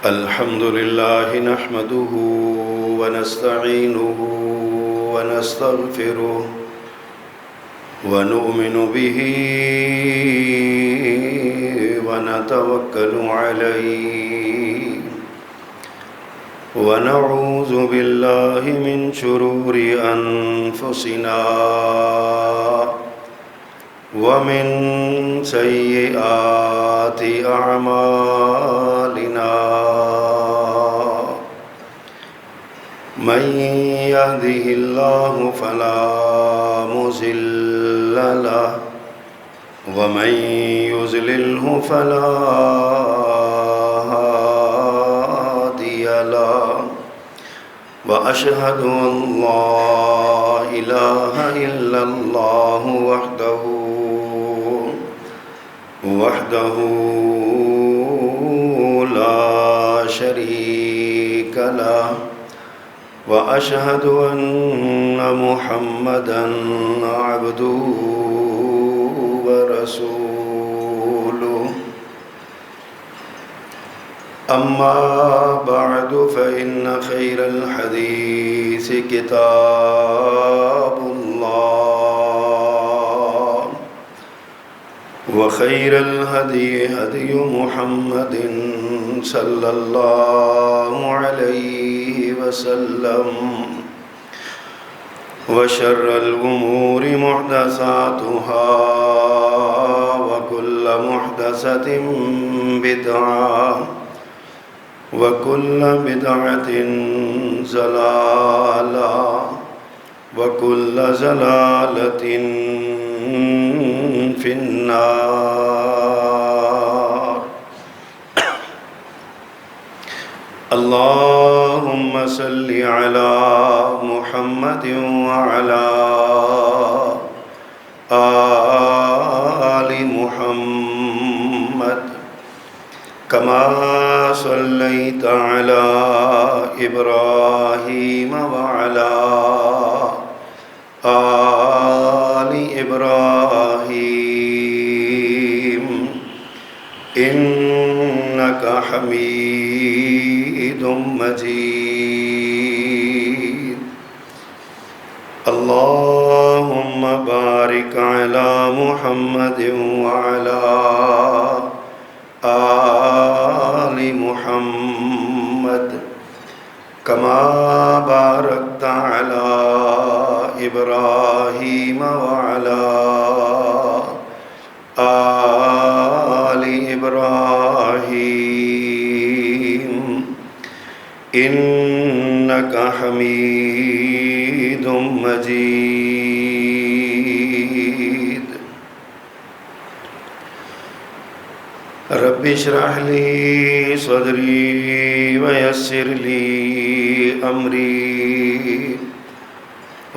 الحمد لله نحمده ونستعينه ونستغفره ونؤمن به ونتوكل عليه ونعوذ بالله من شرور أنفسنا ومن سيئات أعمالنا من يهده الله فلا مضل له ومن يضلله فلا هادي له وأشهد أن لا إله إلا الله وحده لا شريك له وأشهد أن محمدًا عبده ورسوله أما بعد فإن خير الحديث كتاب الله وخير الهدي هدي محمد صلى الله عليه وسلم وشر الأمور محدثاتها وكل محدثة بدعة وكل بدعة ضلالة وكل ضلالة في النار اللهم صل على محمد وعلى آل محمد كما صليت على إبراهيم وعلى آل إبراهيم إنك حميد مجيد اللهم بارك على محمد وعلى آل محمد كما باركت على إبراهيم وعلى آل إبراهيم إنك حميد مجيد رب اشرح لي صدري ويسر لي أمري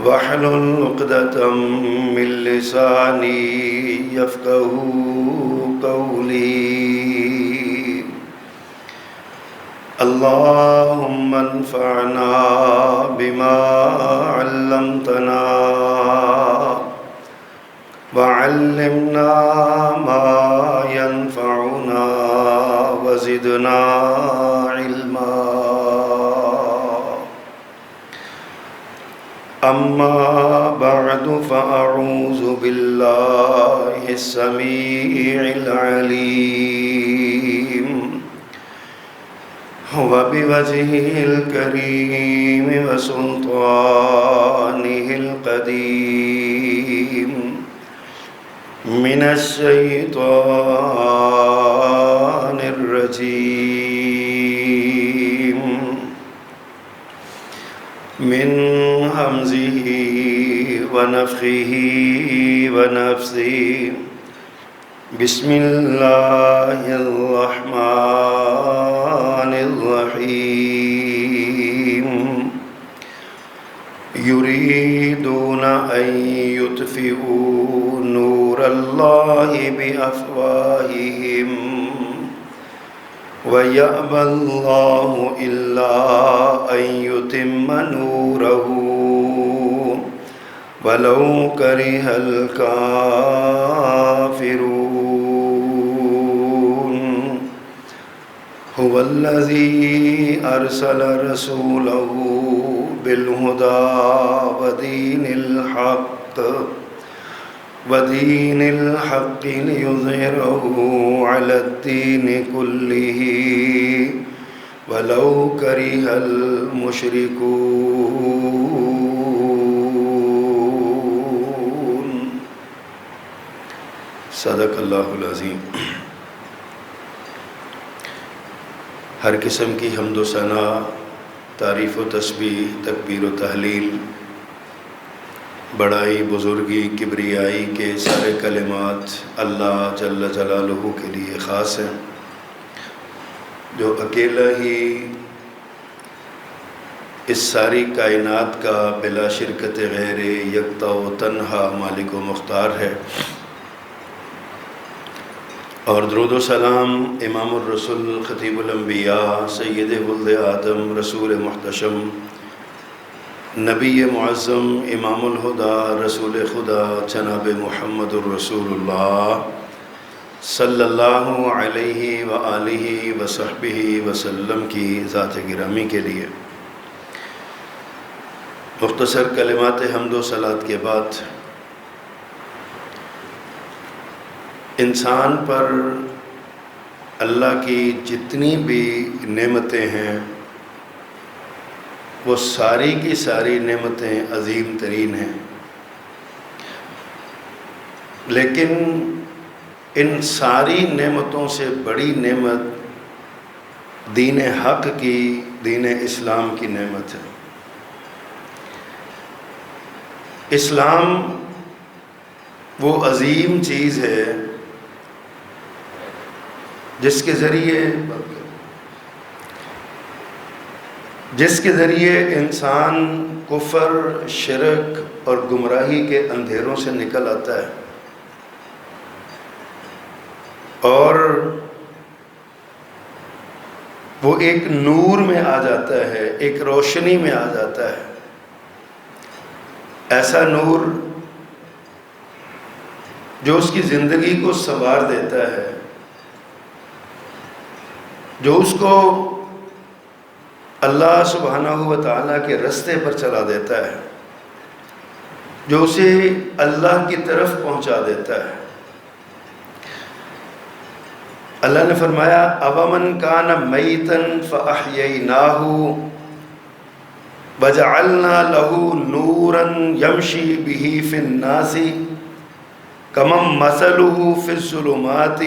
واحلل عقدة من لساني يفقهوا قولي اللهم انفعنا بما علمتنا وعلمنا ما ينفعنا وزدنا علما أما بعد فأعوذ بالله السميع العليم وبوجهه الكريم وسلطانه القديم من الشيطان الرجيم من همزه ونفخه ونفثه بسم الله الرحمن الرحيم يريدون أن يطفئوا نور الله بأفواههم ويأبى الله إلا أن يتم نوره ولو كره الكافرون هو الذي أرسل رسوله بالهدى ودين الحق ليظهره على الدين كله ولو كره المشركون صدق اللہ العظیم۔ ہر قسم کی حمد و ثنا، تعریف و تسبیح، تکبیر و تحلیل، بڑائی، بزرگی، کبریائی کے سارے کلمات اللہ جل جلالہ کے لیے خاص ہیں، جو اکیلا ہی اس ساری کائنات کا بلا شرکت غیر یکتا و تنہا مالک و مختار ہے۔ اور درود و سلام امام الرسل، خطیب الانبیاء، سید ولد آدم، رسول محتشم، نبی معظم، امام الہدیٰ، رسول خدا، جناب محمد الرسول اللہ صلی اللہ علیہ وآلہ وصحبہ وسلم کی ذات گرامی کے لیے مختصر کلمات حمد و صلوات کے بعد انسان پر اللہ کی جتنی بھی نعمتیں ہیں وہ ساری کی ساری نعمتیں عظیم ترین ہیں، لیکن ان ساری نعمتوں سے بڑی نعمت دین حق کی، دین اسلام کی نعمت ہے۔ اسلام وہ عظیم چیز ہے جس کے ذریعے انسان کفر، شرک اور گمراہی کے اندھیروں سے نکل آتا ہے اور وہ ایک نور میں آ جاتا ہے، ایک روشنی میں آ جاتا ہے۔ ایسا نور جو اس کی زندگی کو سنوار دیتا ہے، جو اس کو اللہ سبحانہ و تعالیٰ کے رستے پر چلا دیتا ہے، جو اسے اللہ کی طرف پہنچا دیتا ہے۔ اللہ نے فرمایا أَوَمَنْ كَانَ مَيْتًا فَأَحْيَيْنَاهُ وَجَعَلْنَا لَهُ نُورًا يَمْشِي بِهِ فِي النَّاسِ كَمَنْ مَثَلُهُ فِي الظُّلُمَاتِ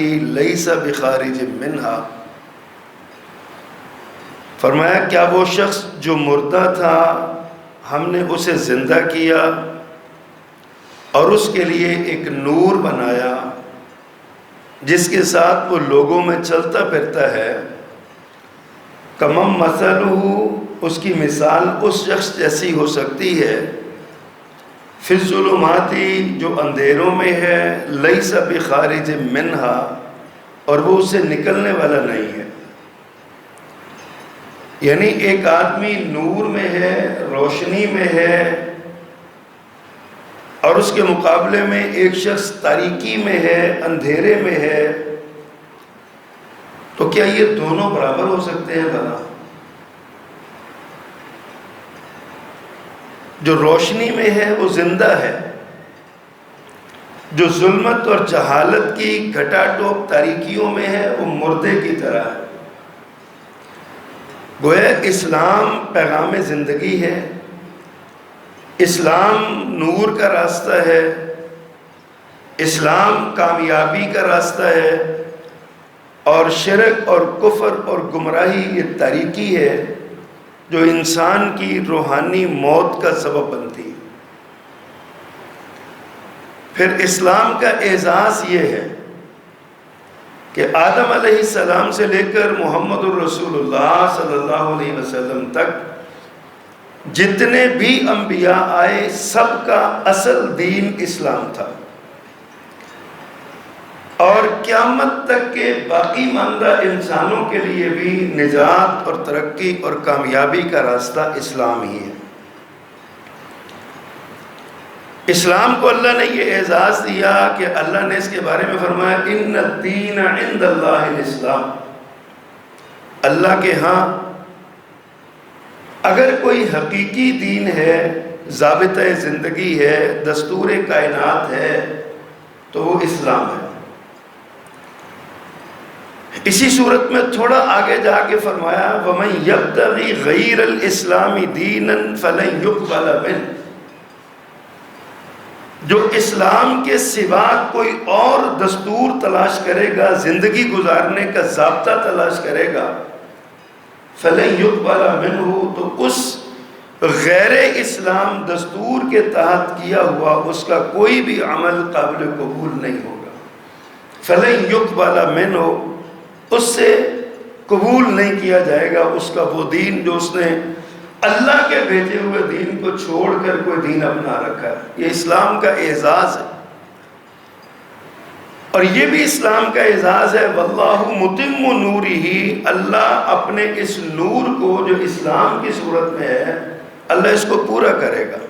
لَيْسَ بِخَارِجٍ مِّنْهَا۔ فرمایا کیا وہ شخص جو مردہ تھا ہم نے اسے زندہ کیا اور اس کے لیے ایک نور بنایا جس کے ساتھ وہ لوگوں میں چلتا پھرتا ہے، کمم مثلہ، اس کی مثال اس شخص جیسی ہو سکتی ہے، فی الظلمات، جو اندھیروں میں ہے، لیس بخارج منہا، اور وہ اس سے نکلنے والا نہیں ہے۔ یعنی ایک آدمی نور میں ہے، روشنی میں ہے، اور اس کے مقابلے میں ایک شخص تاریکی میں ہے، اندھیرے میں ہے، تو کیا یہ دونوں برابر ہو سکتے ہیں؟ بھلا جو روشنی میں ہے وہ زندہ ہے، جو ظلمت اور جہالت کی گھٹا ٹوپ تاریکیوں میں ہے وہ مردے کی طرح ہے۔ گویا اسلام پیغام زندگی ہے، اسلام نور کا راستہ ہے، اسلام کامیابی کا راستہ ہے، اور شرک اور کفر اور گمراہی یہ تاریکی ہے جو انسان کی روحانی موت کا سبب بنتی ہے۔ پھر اسلام کا اعزاز یہ ہے کہ آدم علیہ السلام سے لے کر محمد الرسول اللہ صلی اللہ علیہ وسلم تک جتنے بھی انبیاء آئے سب کا اصل دین اسلام تھا، اور قیامت تک کے باقی ماندہ انسانوں کے لیے بھی نجات اور ترقی اور کامیابی کا راستہ اسلام ہی ہے۔ اسلام کو اللہ نے یہ اعزاز دیا کہ اللہ نے اس کے بارے میں فرمایا ان الدین عند اللہ الاسلام، اللہ کے ہاں اگر کوئی حقیقی دین ہے، ضابطۂ زندگی ہے، دستور کائنات ہے، تو وہ اسلام ہے۔ اسی صورت میں تھوڑا آگے جا کے فرمایا وَمَن يَبْتَغِي غَيْرَ الْإِسْلَامِ دِينًا فَلَن يُقْبَلَ مِنْهُ، جو اسلام کے سوا کوئی اور دستور تلاش کرے گا، زندگی گزارنے کا ضابطہ تلاش کرے گا، فَلَن يُقْبَلَ مِنْهُ، تو اس غیر اسلام دستور کے تحت کیا ہوا اس کا کوئی بھی عمل قابل قبول نہیں ہوگا۔ فَلَن يُقْبَلَ مِنْهُ، اس سے قبول نہیں کیا جائے گا اس کا وہ دین جو اس نے اللہ کے بھیجے ہوئے دین کو چھوڑ کر کوئی دین اپنا رکھا ہے۔ یہ اسلام کا اعزاز ہے، اور یہ بھی اسلام کا اعزاز ہے وَاللَّهُ مُتِمُّ نُورِهِ، اللہ اپنے اس نور کو جو اسلام کی صورت میں ہے اللہ اس کو پورا کرے گا۔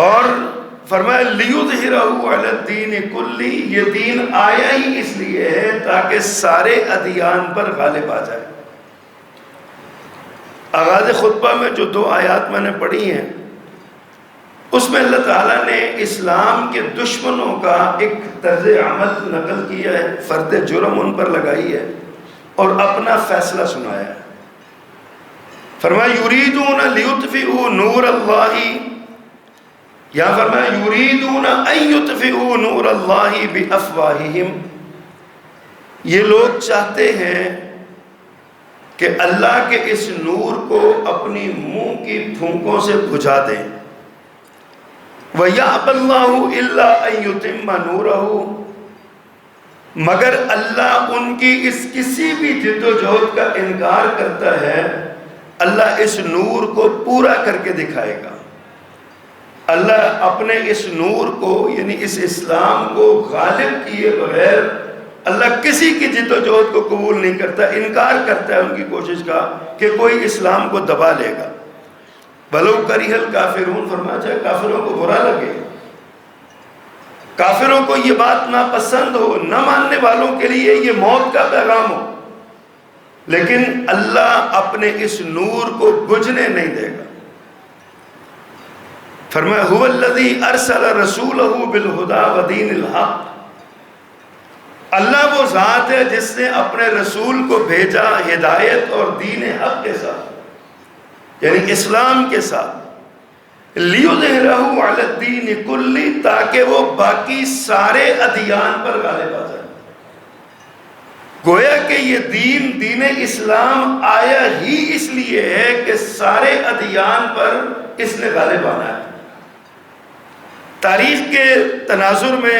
اور فرمایا لِيُظْهِرَهُ عَلَى الدِّينِ كُلِّهِ، یہ دین آیا ہی اس لیے ہے تاکہ سارے ادیان پر غالب آ جائے۔ آغاز خطبہ میں جو 2 آیات میں نے پڑھی ہیں اس میں اللہ تعالیٰ نے اسلام کے دشمنوں کا ایک طرز عمل نقل کیا ہے، فرد جرم ان پر لگائی ہے اور اپنا فیصلہ سنایا ہے۔ فرمایا یریدون لیطفئوا نور اللہ، یا فرمایا یریدون ان یطفئوا نور اللہ بافواہہم، یہ لوگ چاہتے ہیں کہ اللہ کے اس نور کو اپنی منہ کی پھونکوں سے بجھا دیں۔ وَيَأْبَى اللَّهُ إِلَّا أَن يُتِمَّ نُورَهُ، مگر اللہ ان کی اس کسی بھی جد و جہد کا انکار کرتا ہے، اللہ اس نور کو پورا کر کے دکھائے گا۔ اللہ اپنے اس نور کو یعنی اس اسلام کو غالب کیے بغیر اللہ کسی کی جد و جہد کو قبول نہیں کرتا، انکار کرتا ہے ان کی کوشش کا کہ کوئی اسلام کو دبا لے گا۔ بَلَوْ كَرِهَ الْكَافِرُونَ، فرمایا جائے کافروں کو برا لگے، کافروں کو یہ بات ناپسند ہو، نہ ماننے والوں کے لیے یہ موت کا پیغام ہو، لیکن اللہ اپنے اس نور کو بجھنے نہیں دے گا۔ فرمایا هُوَ الَّذِي أَرْسَلَ رَسُولَهُ بِالْهُدَى وَدِينِ الْحَقِّ، اللہ وہ ذات ہے جس نے اپنے رسول کو بھیجا ہدایت اور دین حق کے ساتھ، یعنی اسلام کے ساتھ، لِيُظْهِرَهُ عَلَى الدِّينِ كُلِّهِ، تاکہ وہ باقی سارے ادیان پر غالب آ جائے۔ گویا کہ یہ دین اسلام آیا ہی اس لیے ہے کہ سارے ادیان پر اس نے غالب آنا ہے۔ تاریخ کے تناظر میں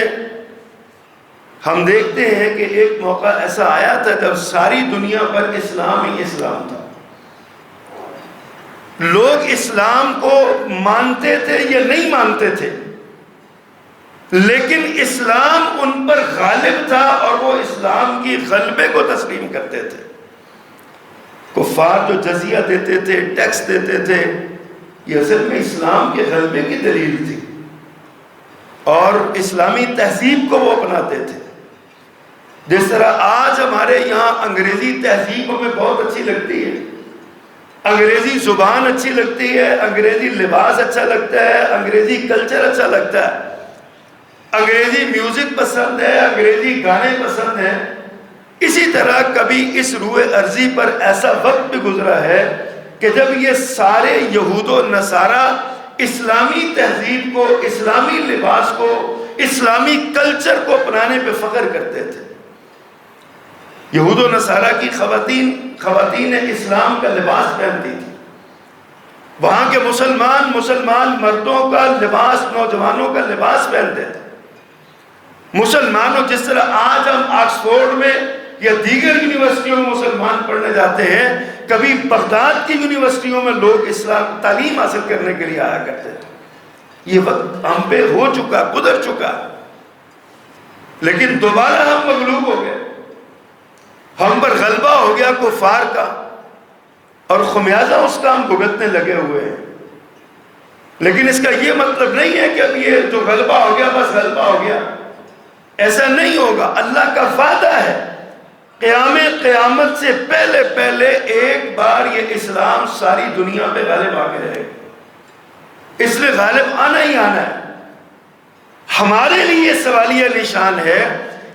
ہم دیکھتے ہیں کہ ایک موقع ایسا آیا تھا جب ساری دنیا پر اسلام ہی اسلام تھا، لوگ اسلام کو مانتے تھے یا نہیں مانتے تھے، لیکن اسلام ان پر غالب تھا اور وہ اسلام کی غلبے کو تسلیم کرتے تھے۔ کفار جو جزیہ دیتے تھے، ٹیکس دیتے تھے، یہ اصل میں اسلام کے غلبے کی دلیل تھی، اور اسلامی تہذیب کو وہ اپناتے تھے۔ جس طرح آج ہمارے یہاں انگریزی تہذیب ہمیں بہت اچھی لگتی ہے، انگریزی زبان اچھی لگتی ہے، انگریزی لباس اچھا لگتا ہے، انگریزی کلچر اچھا لگتا ہے، انگریزی میوزک پسند ہے، انگریزی گانے پسند ہیں۔ اسی طرح کبھی اس روئے ارضی پر ایسا وقت بھی گزرا ہے کہ جب یہ سارے یہود و نصارہ اسلامی تہذیب کو، اسلامی لباس کو، اسلامی کلچر کو اپنانے پہ فخر کرتے تھے۔ یہود و نصارہ کی خواتین اسلام کا لباس پہنتی تھی، وہاں کے مسلمان مردوں کا لباس، نوجوانوں کا لباس پہنتے تھے۔ مسلمانوں، جس طرح آج ہم آکسفورڈ میں یا دیگر یونیورسٹیوں میں مسلمان پڑھنے جاتے ہیں، کبھی بغداد کی یونیورسٹیوں میں لوگ اسلام تعلیم حاصل کرنے کے لیے آیا کرتے تھے۔ یہ وقت ہم پہ ہو چکا، گزر چکا، لیکن دوبارہ ہم مغلوب ہو گئے، ہم پر غلبہ ہو گیا کفار کا، اور خمیازہ اس کا ہم بھگتنے لگے ہوئے ہیں۔ لیکن اس کا یہ مطلب نہیں ہے کہ اب یہ جو غلبہ ہو گیا بس غلبہ ہو گیا، ایسا نہیں ہوگا۔ اللہ کا وعدہ ہے قیامت سے پہلے پہلے ایک بار یہ اسلام ساری دنیا پہ غالب آ کے رہے گا، اس لیے غالب آنا ہی آنا ہے۔ ہمارے لیے سوالیہ نشان ہے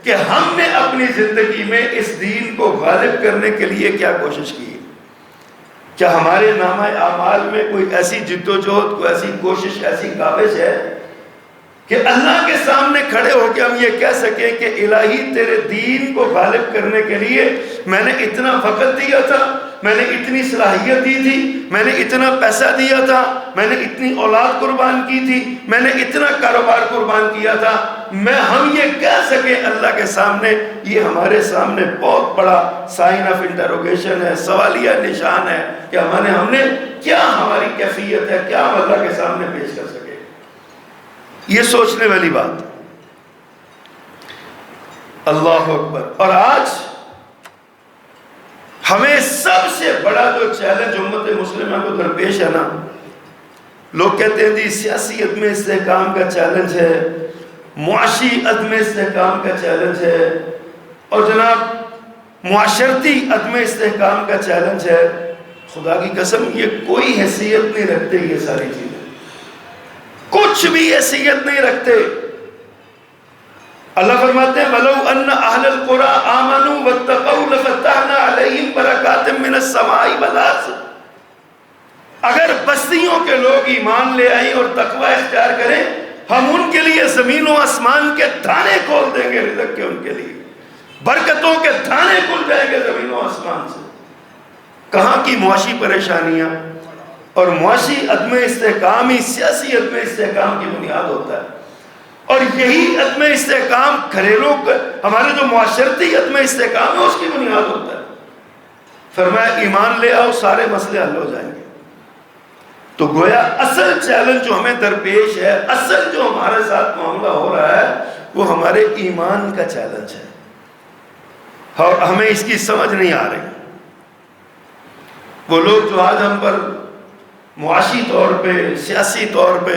کہ ہم نے اپنی زندگی میں اس دین کو غالب کرنے کے لیے کیا کوشش کی ہے۔ کیا ہمارے نامہ اعمال میں کوئی ایسی جدوجہد، کوئی ایسی کوشش، ایسی کاوش ہے کہ اللہ کے سامنے کھڑے ہو کے ہم یہ کہہ سکیں کہ الہی تیرے دین کو غالب کرنے کے لیے میں نے اتنا وقت دیا تھا، میں نے اتنی صلاحیت دی تھی، میں نے اتنا پیسہ دیا تھا، میں نے اتنی اولاد قربان کی تھی، میں نے اتنا کاروبار قربان کیا تھا، ہم یہ کہہ سکیں اللہ کے سامنے؟ یہ ہمارے سامنے بہت بڑا سائن آف انٹروگیشن ہے، سوالیہ نشان ہے کہ ہم نے کیا، ہماری کیفیت ہے، کیا ہم اللہ کے سامنے پیش کر سکے۔ یہ سوچنے والی بات۔ اللہ اکبر۔ اور آج ہمیں سب سے بڑا جو چیلنج امت مسلمہ کو درپیش ہے نا، لوگ کہتے ہیں جی سیاسی عدم استحکام کا چیلنج ہے، معاشی عدم استحکام کا چیلنج ہے، اور جناب معاشرتی عدم استحکام کا چیلنج ہے۔ خدا کی قسم یہ کوئی حیثیت نہیں رکھتے، یہ ساری چیزیں کچھ بھی حیثیت نہیں رکھتے۔ اللہ فرماتے ہیں وَلَوْ أَنَّ أَهْلَ الْقُرَىٰ آمَنُوا وَاتَّقَوْا لَفَتَحْنَا عَلَيْهِمْ بَرَكَاتٍ مِّنَ السَّمَاءِ وَالْأَرْضِ۔ اگر بستیوں کے لوگ ایمان لے آئیں اور تقوی اختیار کریں، ہم ان کے لیے زمین و آسمان کے دانے کھول دیں گے، رزق کے ان کے لیے برکتوں کے دانے کھل جائیں گے زمین و آسمان سے۔ کہاں کی معاشی پریشانیاں اور معاشی عدم استحکام ہی سیاسی عدم استحکام کی بنیاد ہوتا ہے، اور یہی عدم استحکام گھریلو ہمارے جو معاشرتی عدم استحکام ہے اس کی بنیاد ہوتا ہے۔ فرمایا ایمان لے آؤ، سارے مسئلے حل ہو جائیں گے۔ تو گویا اصل چیلنج جو ہمیں درپیش ہے، اصل جو ہمارے ساتھ معاملہ ہو رہا ہے، وہ ہمارے ایمان کا چیلنج ہے، اور ہمیں اس کی سمجھ نہیں آ رہی۔ وہ لوگ جو آج ہم پر معاشی طور پہ، سیاسی طور پہ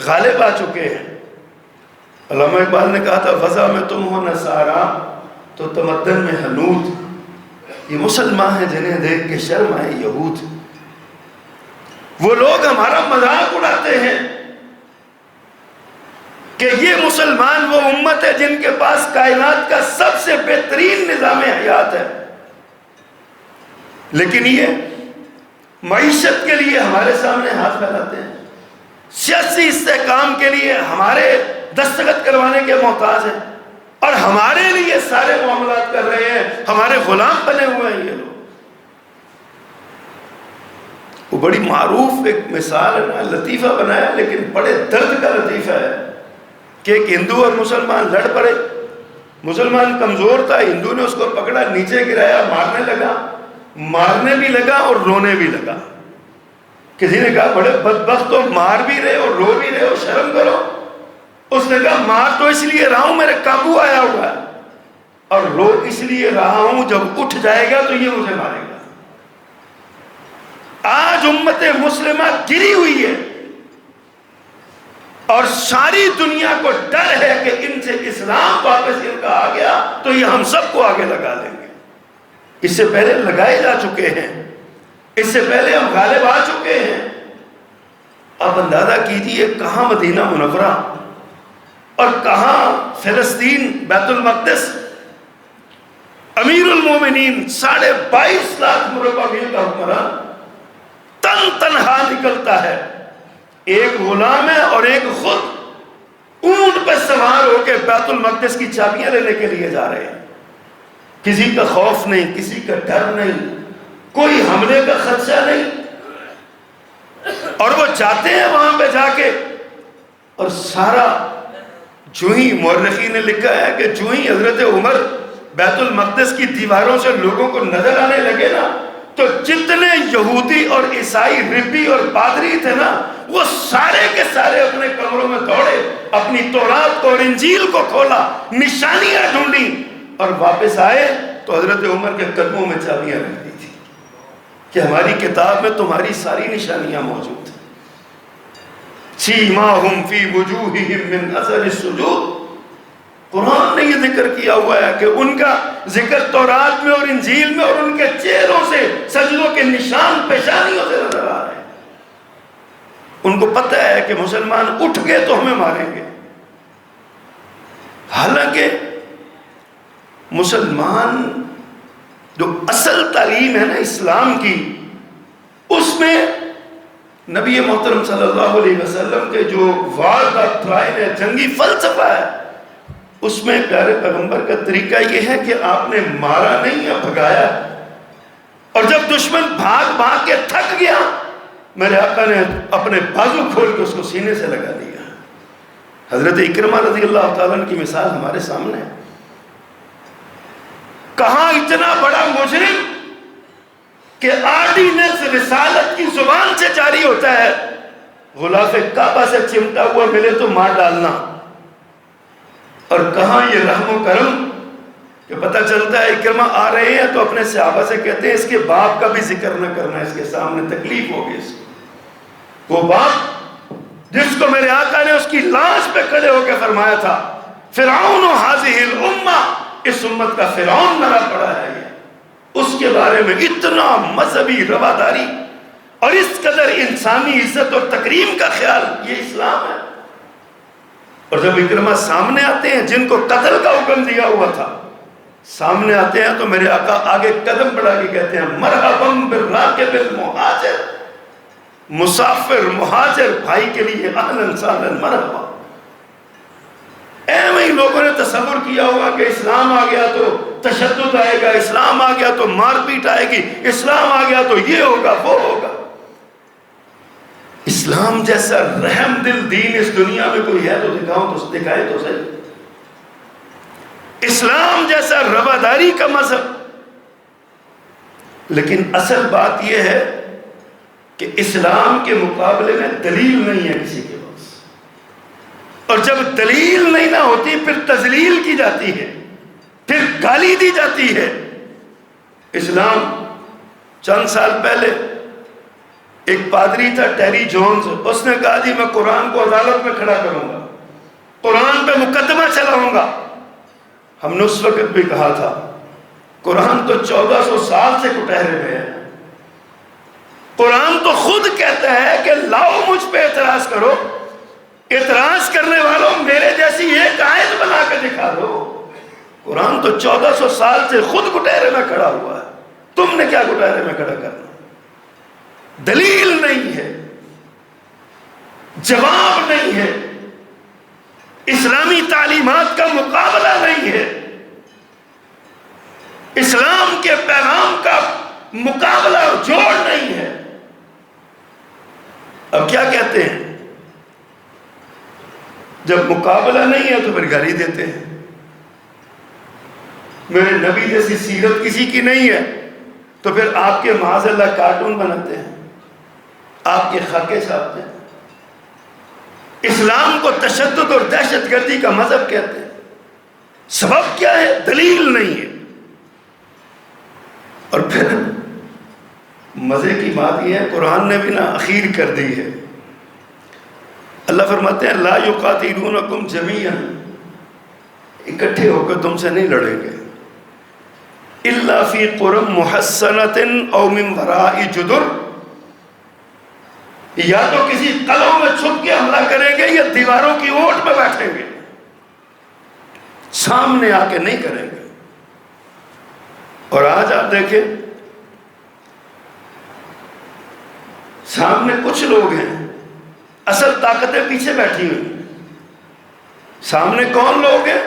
غالب آ چکے ہیں، علامہ اقبال نے کہا تھا فضا میں تم ہو نصارا تو تمدن میں حنود، یہ مسلمان ہیں جنہیں دیکھ کے شرم آئے یہود۔ وہ لوگ ہمارا مذاق اڑاتے ہیں کہ یہ مسلمان وہ امت ہے جن کے پاس کائنات کا سب سے بہترین نظام حیات ہے، لیکن یہ معیشت کے لیے ہمارے سامنے ہاتھ پھیلاتے ہیں، سیاسی استحکام کے لیے ہمارے دستخط کروانے کے محتاج ہیں، اور ہمارے لیے سارے معاملات کر رہے ہیں، ہمارے غلام بنے ہوئے ہیں یہ لوگ۔ وہ بڑی معروف ایک مثال ہے نا، لطیفہ بنایا، لیکن بڑے درد کا لطیفہ ہے کہ ایک ہندو اور مسلمان لڑ پڑے، مسلمان کمزور تھا، ہندو نے اس کو پکڑا، نیچے گرایا، مارنے بھی لگا اور رونے بھی لگا۔ کسی نے کہا بڑے بدبخت ہو، مار بھی رہے ہو، رو بھی رہے ہو، شرم کرو۔ اس نے کہا مار تو اس لیے رہا ہوں میرے قابو آیا ہوا ہے، اور رو اس لیے رہا ہوں جب اٹھ جائے گا تو یہ مجھے مارے گا۔ آج امت مسلمہ گری ہوئی ہے، اور ساری دنیا کو ڈر ہے کہ ان سے اسلام واپس ان کا آ گیا تو یہ ہم سب کو آگے لگا لیں گے۔ اس سے پہلے لگائے جا چکے ہیں، اس سے پہلے ہم غالب آ چکے ہیں۔ اب اندازہ کیجئے کہاں مدینہ منورہ اور کہاں فلسطین بیت المقدس، امیر المومنین 22.5 لاکھ مربع میل کا حکمران تنہا نکلتا ہے، ایک غلام ہے اور ایک خود اونٹ پہ سوار ہو کے بیت المقدس کی چابیاں لینے کے لیے جا رہے ہیں۔ کسی کا خوف نہیں، کسی کا ڈر نہیں، کوئی حملے کا خدشہ نہیں، اور وہ جاتے ہیں وہاں پہ جا کے، اور سارا جو ہی مورخین نے لکھا ہے کہ جو ہی حضرت عمر بیت المقدس کی دیواروں سے لوگوں کو نظر آنے لگے نا، تو جتنے یہودی اور عیسائی ربی اور پادری تھے نا، وہ سارے کے سارے اپنے کمروں میں دوڑے، اپنی تورات کو اور انجیل کو کھولا، نشانیاں ڈھونڈی، اور واپس آئے تو حضرت عمر کے قدموں میں چابیاں رکھ دی تھی کہ ہماری کتاب میں تمہاری ساری نشانیاں موجود ہیں۔ سیماہم فی وجوہہم من اثر السجود، قرآن نے یہ ذکر کیا ہوا ہے کہ ان کا ذکر تورات میں اور انجیل میں، اور ان کے چہروں سے سجدوں کے نشان پیشانیوں سے نظر آ رہے ہیں۔ ان کو پتہ ہے کہ مسلمان اٹھ گئے تو ہمیں ماریں گے، حالانکہ مسلمان جو اصل تعلیم ہے نا اسلام کی، اس میں نبی محترم صلی اللہ علیہ وسلم کے جو وعدہ جنگی فلسفہ ہے، اس میں پیارے پیغمبر کا طریقہ یہ ہے کہ آپ نے مارا نہیں ہے، بھگایا، اور جب دشمن بھاگ بھاگ کے تھک گیا، میرے آقا نے اپنے بازو کھول کے اس کو سینے سے لگا دیا۔ حضرت اکرمہ رضی اللہ تعالیٰ عنہ کی مثال ہمارے سامنے ہے۔ کہاں اتنا بڑا مجرم کہ آرڈیننس رسالت کی زبان سے جاری ہوتا ہے، غلاف کعبہ سے چمٹا ہوا ملے تو مار ڈالنا، اور کہاں یہ رحم و کرم کہ پتہ چلتا ہے اکرمہ آ رہے ہیں تو اپنے صحابہ سے کہتے ہیں اس کے باپ کا بھی ذکر نہ کرنا، اس کے سامنے تکلیف ہوگی اس کو۔ وہ باپ جس کو میرے آقا نے اس کی لاش پہ کھڑے ہو کے فرمایا تھا فرعون ھذہ الامہ، اس امت کا فرعون مرا پڑا ہے یہ، اس کے بارے میں اتنا مذہبی رواداری اور اس قدر انسانی عزت اور تکریم کا خیال، یہ اسلام ہے۔ اور جب اکرمہ سامنے آتے ہیں جن کو قتل کا حکم دیا ہوا تھا، سامنے آتے ہیں تو میرے آقا آگے قدم بڑھا کے کہتے ہیں مرحبا بالراکب المہاجر، مسافر مہاجر بھائی کے لیے اہلاً سہلاً مرحبا۔ ایویں ہی لوگوں نے تصور کیا ہوا کہ اسلام آ گیا تو تشدد آئے گا، اسلام آ گیا تو مار پیٹ آئے گی، اسلام آ گیا تو یہ ہوگا وہ ہوگا۔ اسلام جیسا رحم دل دین اس دنیا میں کوئی ہے تو دکھائے تو صحیح۔ اسلام جیسا رواداری کا مذہب، لیکن اصل بات یہ ہے کہ اسلام کے مقابلے میں دلیل نہیں ہے کسی کے پاس، اور جب دلیل نہیں نہ ہوتی پھر تذلیل کی جاتی ہے، پھر گالی دی جاتی ہے۔ اسلام چند سال پہلے ایک پادری تھا ٹیری جونز، اس نے کہا جی میں قرآن کو عدالت میں کھڑا کروں گا، قرآن پہ مقدمہ چلاؤں گا۔ ہم نے اس وقت بھی کہا تھا قرآن تو 1400 سال سے کٹہرے ہوئے ہیں، قرآن تو خود کہتا ہے کہ لاؤ مجھ پہ اعتراض کرو، اعتراض کرنے والوں میرے جیسی ایک آیت بنا کے دکھا دو۔ قرآن تو 1400 سال سے خود کٹہرے میں کھڑا ہوا ہے، تم نے کیا کٹہرے میں کھڑا کرنا؟ دلیل نہیں ہے، جواب نہیں ہے، اسلامی تعلیمات کا مقابلہ نہیں ہے، اسلام کے پیغام کا مقابلہ اور جوڑ نہیں ہے۔ اب کیا کہتے ہیں؟ جب مقابلہ نہیں ہے تو پھر گالی دیتے ہیں، میرے نبی جیسی سیرت کسی کی نہیں ہے، تو پھر آپ کے معاذ اللہ کارٹون بناتے ہیں، آپ کے خاکے چھاپتے ہیں، اسلام کو تشدد اور دہشت گردی کا مذہب کہتے ہیں۔ سبب کیا ہے؟ دلیل نہیں ہے۔ اور پھر مزے کی بات یہ ہے قرآن نے بھی نا اخیر کر دی ہے۔ اللہ فرماتے ہیں لا یقاتلونکم جمیعا، اکٹھے ہو کر تم سے نہیں لڑیں گے، الا فی قرى محصنۃ او من وراء جدر، یا تو کسی قلعوں میں چھپ کے حملہ کریں گے یا دیواروں کی اوٹ میں بیٹھیں گے، سامنے آ کے نہیں کریں گے۔ اور آج آپ دیکھیں سامنے کچھ لوگ ہیں، اصل طاقتیں پیچھے بیٹھی ہوئی، سامنے کون لوگ ہیں؟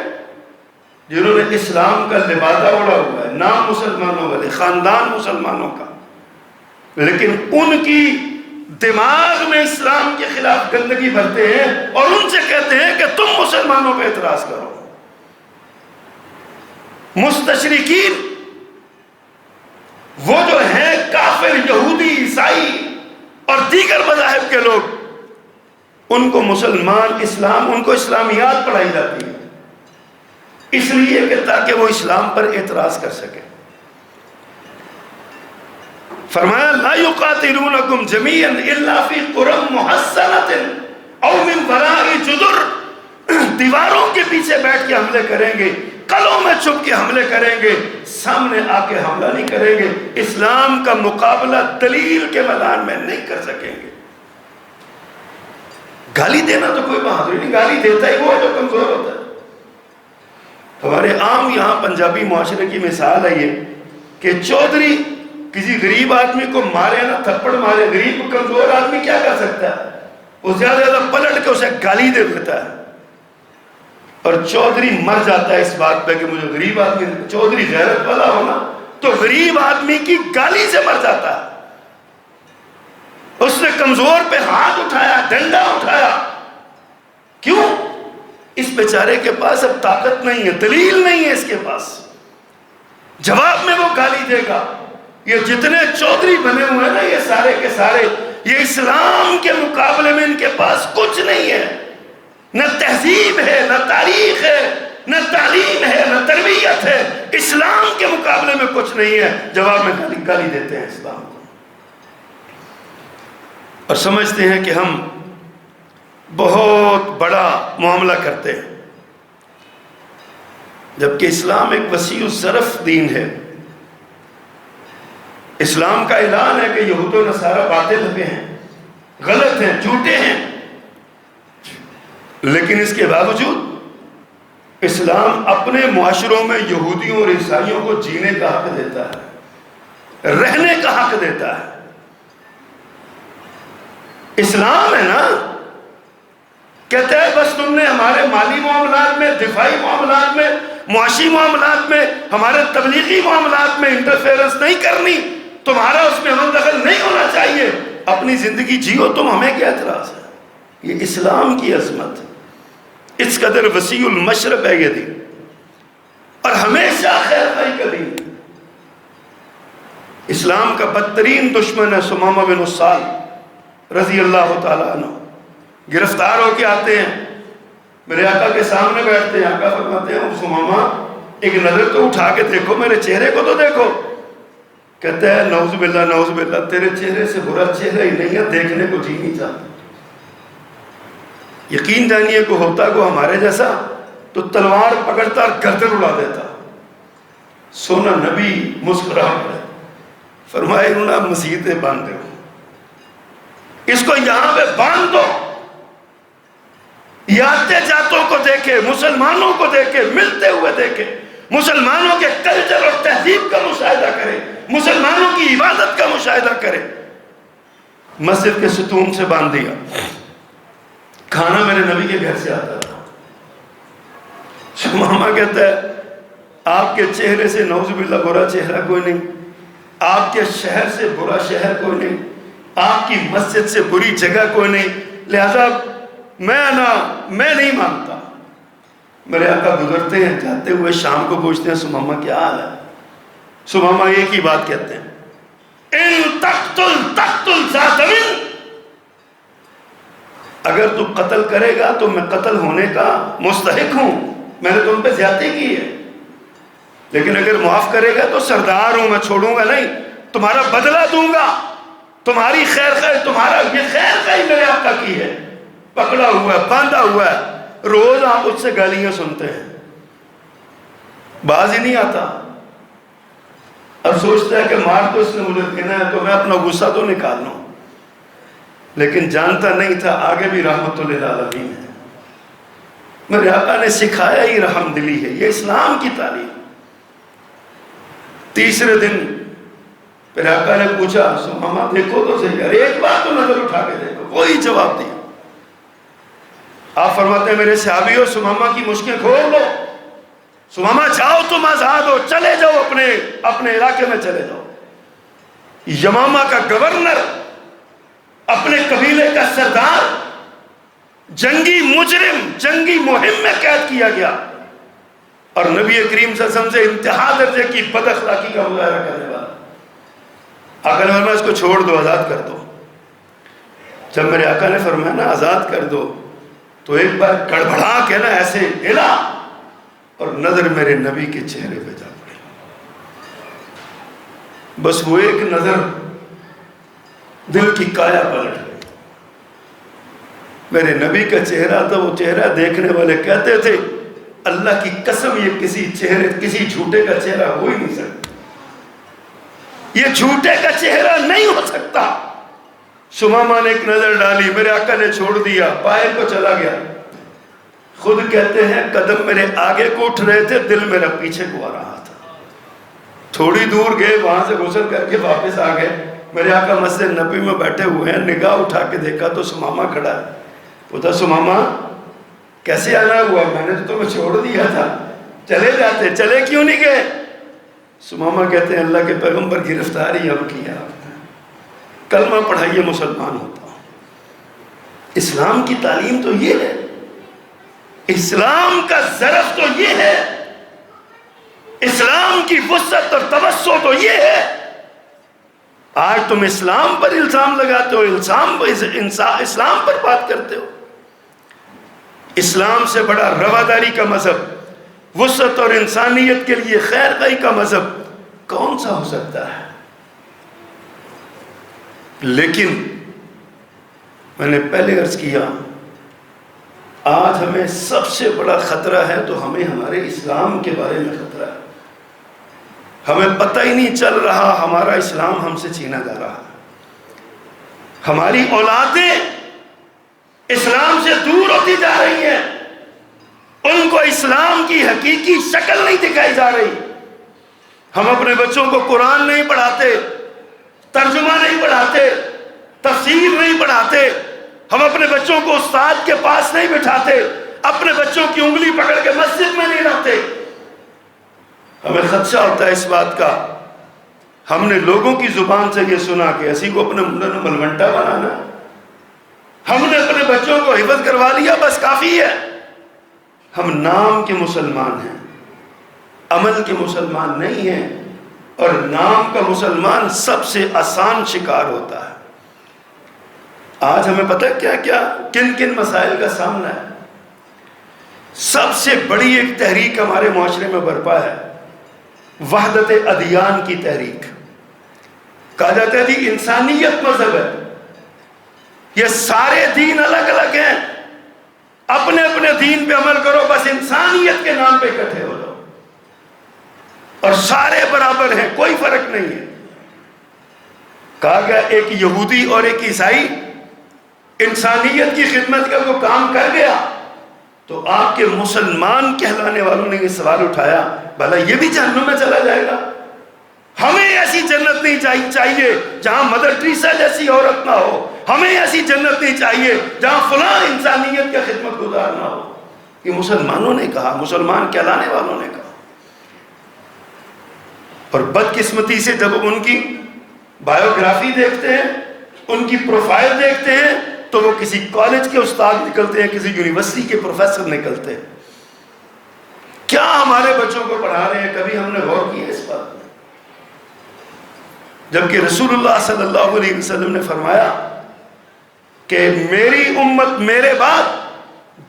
جنہوں نے اسلام کا لبادہ اڑا ہوا ہے، نام مسلمانوں والے، خاندان مسلمانوں کا، لیکن ان کی دماغ میں اسلام کے خلاف گندگی بھرتے ہیں اور ان سے کہتے ہیں کہ تم مسلمانوں پہ اعتراض کرو۔ مستشرقین وہ جو ہیں کافر یہودی عیسائی اور دیگر مذاہب کے لوگ، ان کو مسلمان اسلام، ان کو اسلامیات پڑھائی جاتی ہے اس لیے کہ تاکہ وہ اسلام پر اعتراض کر سکے۔ فرمایا لا یقاتلونکم جمیعا الا فی قرى محصنۃ او من وراء جدر، دیواروں کے پیچھے بیٹھ کے حملے کریں گے، قلعوں میں چھپ کے حملے کریں گے، سامنے آ کے حملہ نہیں کریں گے، اسلام کا مقابلہ دلیل کے میدان میں نہیں کر سکیں گے۔ گالی دینا تو کوئی بہادری نہیں، گالی دیتا ہی وہ ہے جو کمزور ہوتا ہے۔ ہمارے عام یہاں پنجابی معاشرے کی مثال ہے یہ کہ چودھری کسی غریب آدمی کو مارے نا، تھپڑ مارے، غریب کمزور آدمی کیا کر سکتا ہے؟ وہ زیادہ زیادہ پلٹ کے اسے گالی دے دیتا ہے، اور چودھری مر جاتا ہے اس بات پہ کہ مجھے غریب آدمی، چودھری غیرت والا ہونا تو غریب آدمی کی گالی سے مر جاتا ہے۔ اس نے کمزور پہ ہاتھ اٹھایا، ڈنڈا اٹھایا، کیوں؟ اس بیچارے کے پاس اب طاقت نہیں ہے، دلیل نہیں ہے اس کے پاس، جواب میں وہ گالی دے گا۔ یہ جتنے چودھری بنے ہوئے ہیں نا، یہ سارے کے سارے، یہ اسلام کے مقابلے میں ان کے پاس کچھ نہیں ہے، نہ تہذیب ہے، نہ تاریخ ہے، نہ تعلیم ہے، نہ تربیت ہے، اسلام کے مقابلے میں کچھ نہیں ہے، جواب میں گالی دیتے ہیں اسلام کو، اور سمجھتے ہیں کہ ہم بہت بڑا معاملہ کرتے ہیں، جبکہ اسلام ایک وسیع الصرف دین ہے۔ اسلام کا اعلان ہے کہ یہود و نصارہ باطل ہیں، غلط ہیں، جھوٹے ہیں، لیکن اس کے باوجود اسلام اپنے معاشروں میں یہودیوں اور عیسائیوں کو جینے کا حق دیتا ہے، رہنے کا حق دیتا ہے۔ اسلام ہے نا، کہتا ہے بس تم نے ہمارے مالی معاملات میں، دفاعی معاملات میں، معاشی معاملات میں، ہمارے تبلیغی معاملات میں انٹرفیرنس نہیں کرنی، تمہارا اس میں ہم دخل نہیں ہونا چاہیے، اپنی زندگی جیو تم، ہمیں کیا اعتراض ہے؟ یہ اسلام کی عظمت، اس قدر وسیع المشرب ہے یہ دین، اور ہمیشہ خیر خائی کا دین۔ اسلام کا بدترین دشمن ہے سمامہ بن اسال رضی اللہ تعالیٰ عنہ، گرفتار ہو کے آتے ہیں، میرے آقا کے سامنے بیٹھتے ہیں، آقا فرماتے ہیں سمامہ ایک نظر تو اٹھا کے دیکھو، میرے چہرے کو تو دیکھو۔ کہتا ہے نعوذ باللہ نعوذ باللہ، تیرے چہرے سے برا چہرہ ہی نہیں ہے، دیکھنے کو جی نہیں چاہتا۔ یقین جانیے کو ہوتا کو ہمارے جیسا تو تلوار پکڑتا اور گردن اڑا دیتا۔ سونا نبی مسکرا پڑے، فرمائے انہوں نے مسیحیں باندھ دو، اس کو یہاں پہ باندھ دو، یہ آتے جاتوں کو دیکھے، مسلمانوں کو دیکھے، ملتے ہوئے دیکھے، مسلمانوں کے کلچر اور تہذیب کا مشاہدہ کرے، مسلمانوں کی عبادت کا مشاہدہ کرے۔ مسجد کے ستون سے باندھ دیا، کھانا میرے نبی کے گھر سے آتا تھا۔ سمامہ کہتا ہے آپ کے چہرے سے نعوذ باللہ برا چہرہ کوئی نہیں، آپ کے شہر سے برا شہر کوئی نہیں، آپ کی مسجد سے بری جگہ کوئی نہیں، لہذا میں نہیں مانتا۔ میرے آقا گزرتے ہیں، جاتے ہوئے شام کو پوچھتے ہیں سمامہ کیا حال ہے؟ سمامہ ایک ہی بات کہتے ہیں، ان تقتل ذات من، اگر تو قتل کرے گا تو میں قتل ہونے کا مستحق ہوں، میں نے تم پہ زیادتی کی ہے، لیکن اگر معاف کرے گا تو سردار ہوں، میں چھوڑوں گا نہیں، تمہارا بدلہ دوں گا، تمہاری خیر خیر، تمہارا یہ خیر خیر میرے آقا کی ہے، پکڑا ہوا ہے، باندھا ہوا ہے، روز آپ اس سے گالیاں سنتے ہیں، باز ہی نہیں آتا۔ اب سوچتا ہے کہ مار تو اس نے مجھے دینا ہے تو میں اپنا غصہ تو نکال لوں، لیکن جانتا نہیں تھا آگے بھی رحمت للعالمین ہے۔ میرے آقا نے سکھایا ہی رحم دلی ہے، یہ اسلام کی تعلیم۔ تیسرے دن میرے آقا نے پوچھا سمامہ دیکھو تو صحیح، ارے ایک بار تو نظر اٹھا کے دیکھو، وہی جواب دیا۔ آپ فرماتے ہیں میرے صحابیوں سمامہ کی مشکیں کھول لو، سمامہ جاؤ تم آزاد ہو، چلے جاؤ اپنے علاقے میں چلے جاؤ۔ یمامہ کا گورنر، اپنے قبیلے کا سردار، جنگی مجرم، جنگی مہم میں قید کیا گیا، اور نبی کریم صلی اللہ علیہ وسلم سے انتہا درجے کی بد اخلاقی کا مظاہرہ کرنے والا۔ آقا نے فرمایا اس کو چھوڑ دو، آزاد کر دو۔ جب میرے آقا نے فرمایا نا آزاد کر دو تو ایک بار گڑبڑا کے نا ایسے ہلا اور نظر میرے نبی کے چہرے پہ جا پڑی، بس وہ ایک نظر دل کی کایا پلٹ گئی۔ میرے نبی کا چہرہ تھا، وہ چہرہ دیکھنے والے کہتے تھے اللہ کی قسم یہ کسی جھوٹے کا چہرہ ہو ہی نہیں سکتا، یہ جھوٹے کا چہرہ نہیں ہو سکتا۔ سمامہ نے ایک نظر ڈالی، میرے آقا نے چھوڑ دیا، باہر کو چلا گیا۔ خود کہتے ہیں قدم میرے آگے کو اٹھ رہے تھے، دل میرا پیچھے کو آ رہا تھا۔ تھوڑی دور گئے، وہاں سے غسل کر کے واپس آ گئے، میرے آقا مسجد نبی میں بیٹھے ہوئے ہیں، نگاہ اٹھا کے دیکھا تو سمامہ کھڑا ہے۔ پوچھا سمامہ کیسے آنا ہوا؟ میں نے تو تمہیں چھوڑ دیا تھا، چلے جاتے، چلے کیوں نہیں گئے؟ سمامہ کہتے ہیں اللہ کے پیغمبر گرفتاری اب کیا، کلمہ پڑھائیے مسلمان ہوتا ہوں۔ اسلام کی تعلیم تو یہ ہے، اسلام کا ظرف تو یہ ہے، اسلام کی وسعت اور توسع تو یہ ہے۔ آج تم اسلام پر الزام لگاتے ہو، اسلام پر بات کرتے ہو۔ اسلام سے بڑا رواداری کا مذہب، وسعت اور انسانیت کے لیے خیر خواہی کا مذہب کون سا ہو سکتا ہے؟ لیکن میں نے پہلے عرض کیا، آج ہمیں سب سے بڑا خطرہ ہے تو ہمیں ہمارے اسلام کے بارے میں خطرہ ہے۔ ہمیں پتہ ہی نہیں چل رہا ہمارا اسلام ہم سے چھینا جا رہا ہے، ہماری اولادیں اسلام سے دور ہوتی جا رہی ہیں، ان کو اسلام کی حقیقی شکل نہیں دکھائی جا رہی۔ ہم اپنے بچوں کو قرآن نہیں پڑھاتے، ترجمہ نہیں پڑھاتے، تفسیر نہیں پڑھاتے، ہم اپنے بچوں کو استاد کے پاس نہیں بٹھاتے، اپنے بچوں کی انگلی پکڑ کے مسجد میں نہیں لاتے۔ ہمیں خدشہ ہوتا ہے اس بات کا، ہم نے لوگوں کی زبان سے یہ سنا کہ اسی کو اپنے منڈے میں ملوٹا بنانا، ہم نے اپنے بچوں کو حفظ کروا لیا بس کافی ہے۔ ہم نام کے مسلمان ہیں، عمل کے مسلمان نہیں ہیں، اور نام کا مسلمان سب سے آسان شکار ہوتا ہے۔ آج ہمیں پتہ ہے کیا کن کن مسائل کا سامنا ہے۔ سب سے بڑی ایک تحریک ہمارے معاشرے میں برپا ہے، وحدت ادیان کی تحریک۔ کہا جاتا ہے جی انسانیت مذہب ہے، یہ سارے دین الگ الگ ہیں، اپنے اپنے دین پہ عمل کرو، بس انسانیت کے نام پہ اکٹھے ہو جاؤ، اور سارے برابر ہیں، کوئی فرق نہیں ہے۔ کہا گیا ایک یہودی اور ایک عیسائی انسانیت کی خدمت کا وہ کام کر گیا تو آپ کے مسلمان کہلانے والوں نے یہ سوال اٹھایا بھلا یہ بھی جہنم میں چلا جائے گا؟ ہمیں ایسی جنت نہیں چاہیے جہاں مدر ٹریسا جیسی عورت نہ ہو، ہمیں ایسی جنت نہیں چاہیے جہاں فلاں انسانیت کا خدمت گزار نہ ہو۔ یہ مسلمانوں نے کہا، مسلمان کہلانے والوں نے کہا۔ اور بدقسمتی سے جب ان کی بایوگرافی دیکھتے ہیں، ان کی پروفائل دیکھتے ہیں، تو وہ کسی کالج کے استاد نکلتے ہیں، کسی یونیورسٹی کے پروفیسر نکلتے ہیں۔ کیا ہمارے بچوں کو پڑھا رہے ہیں؟ کبھی ہم نے غور کیا اس بات میں؟ جبکہ رسول اللہ صلی اللہ علیہ وسلم نے فرمایا کہ میری امت میرے بعد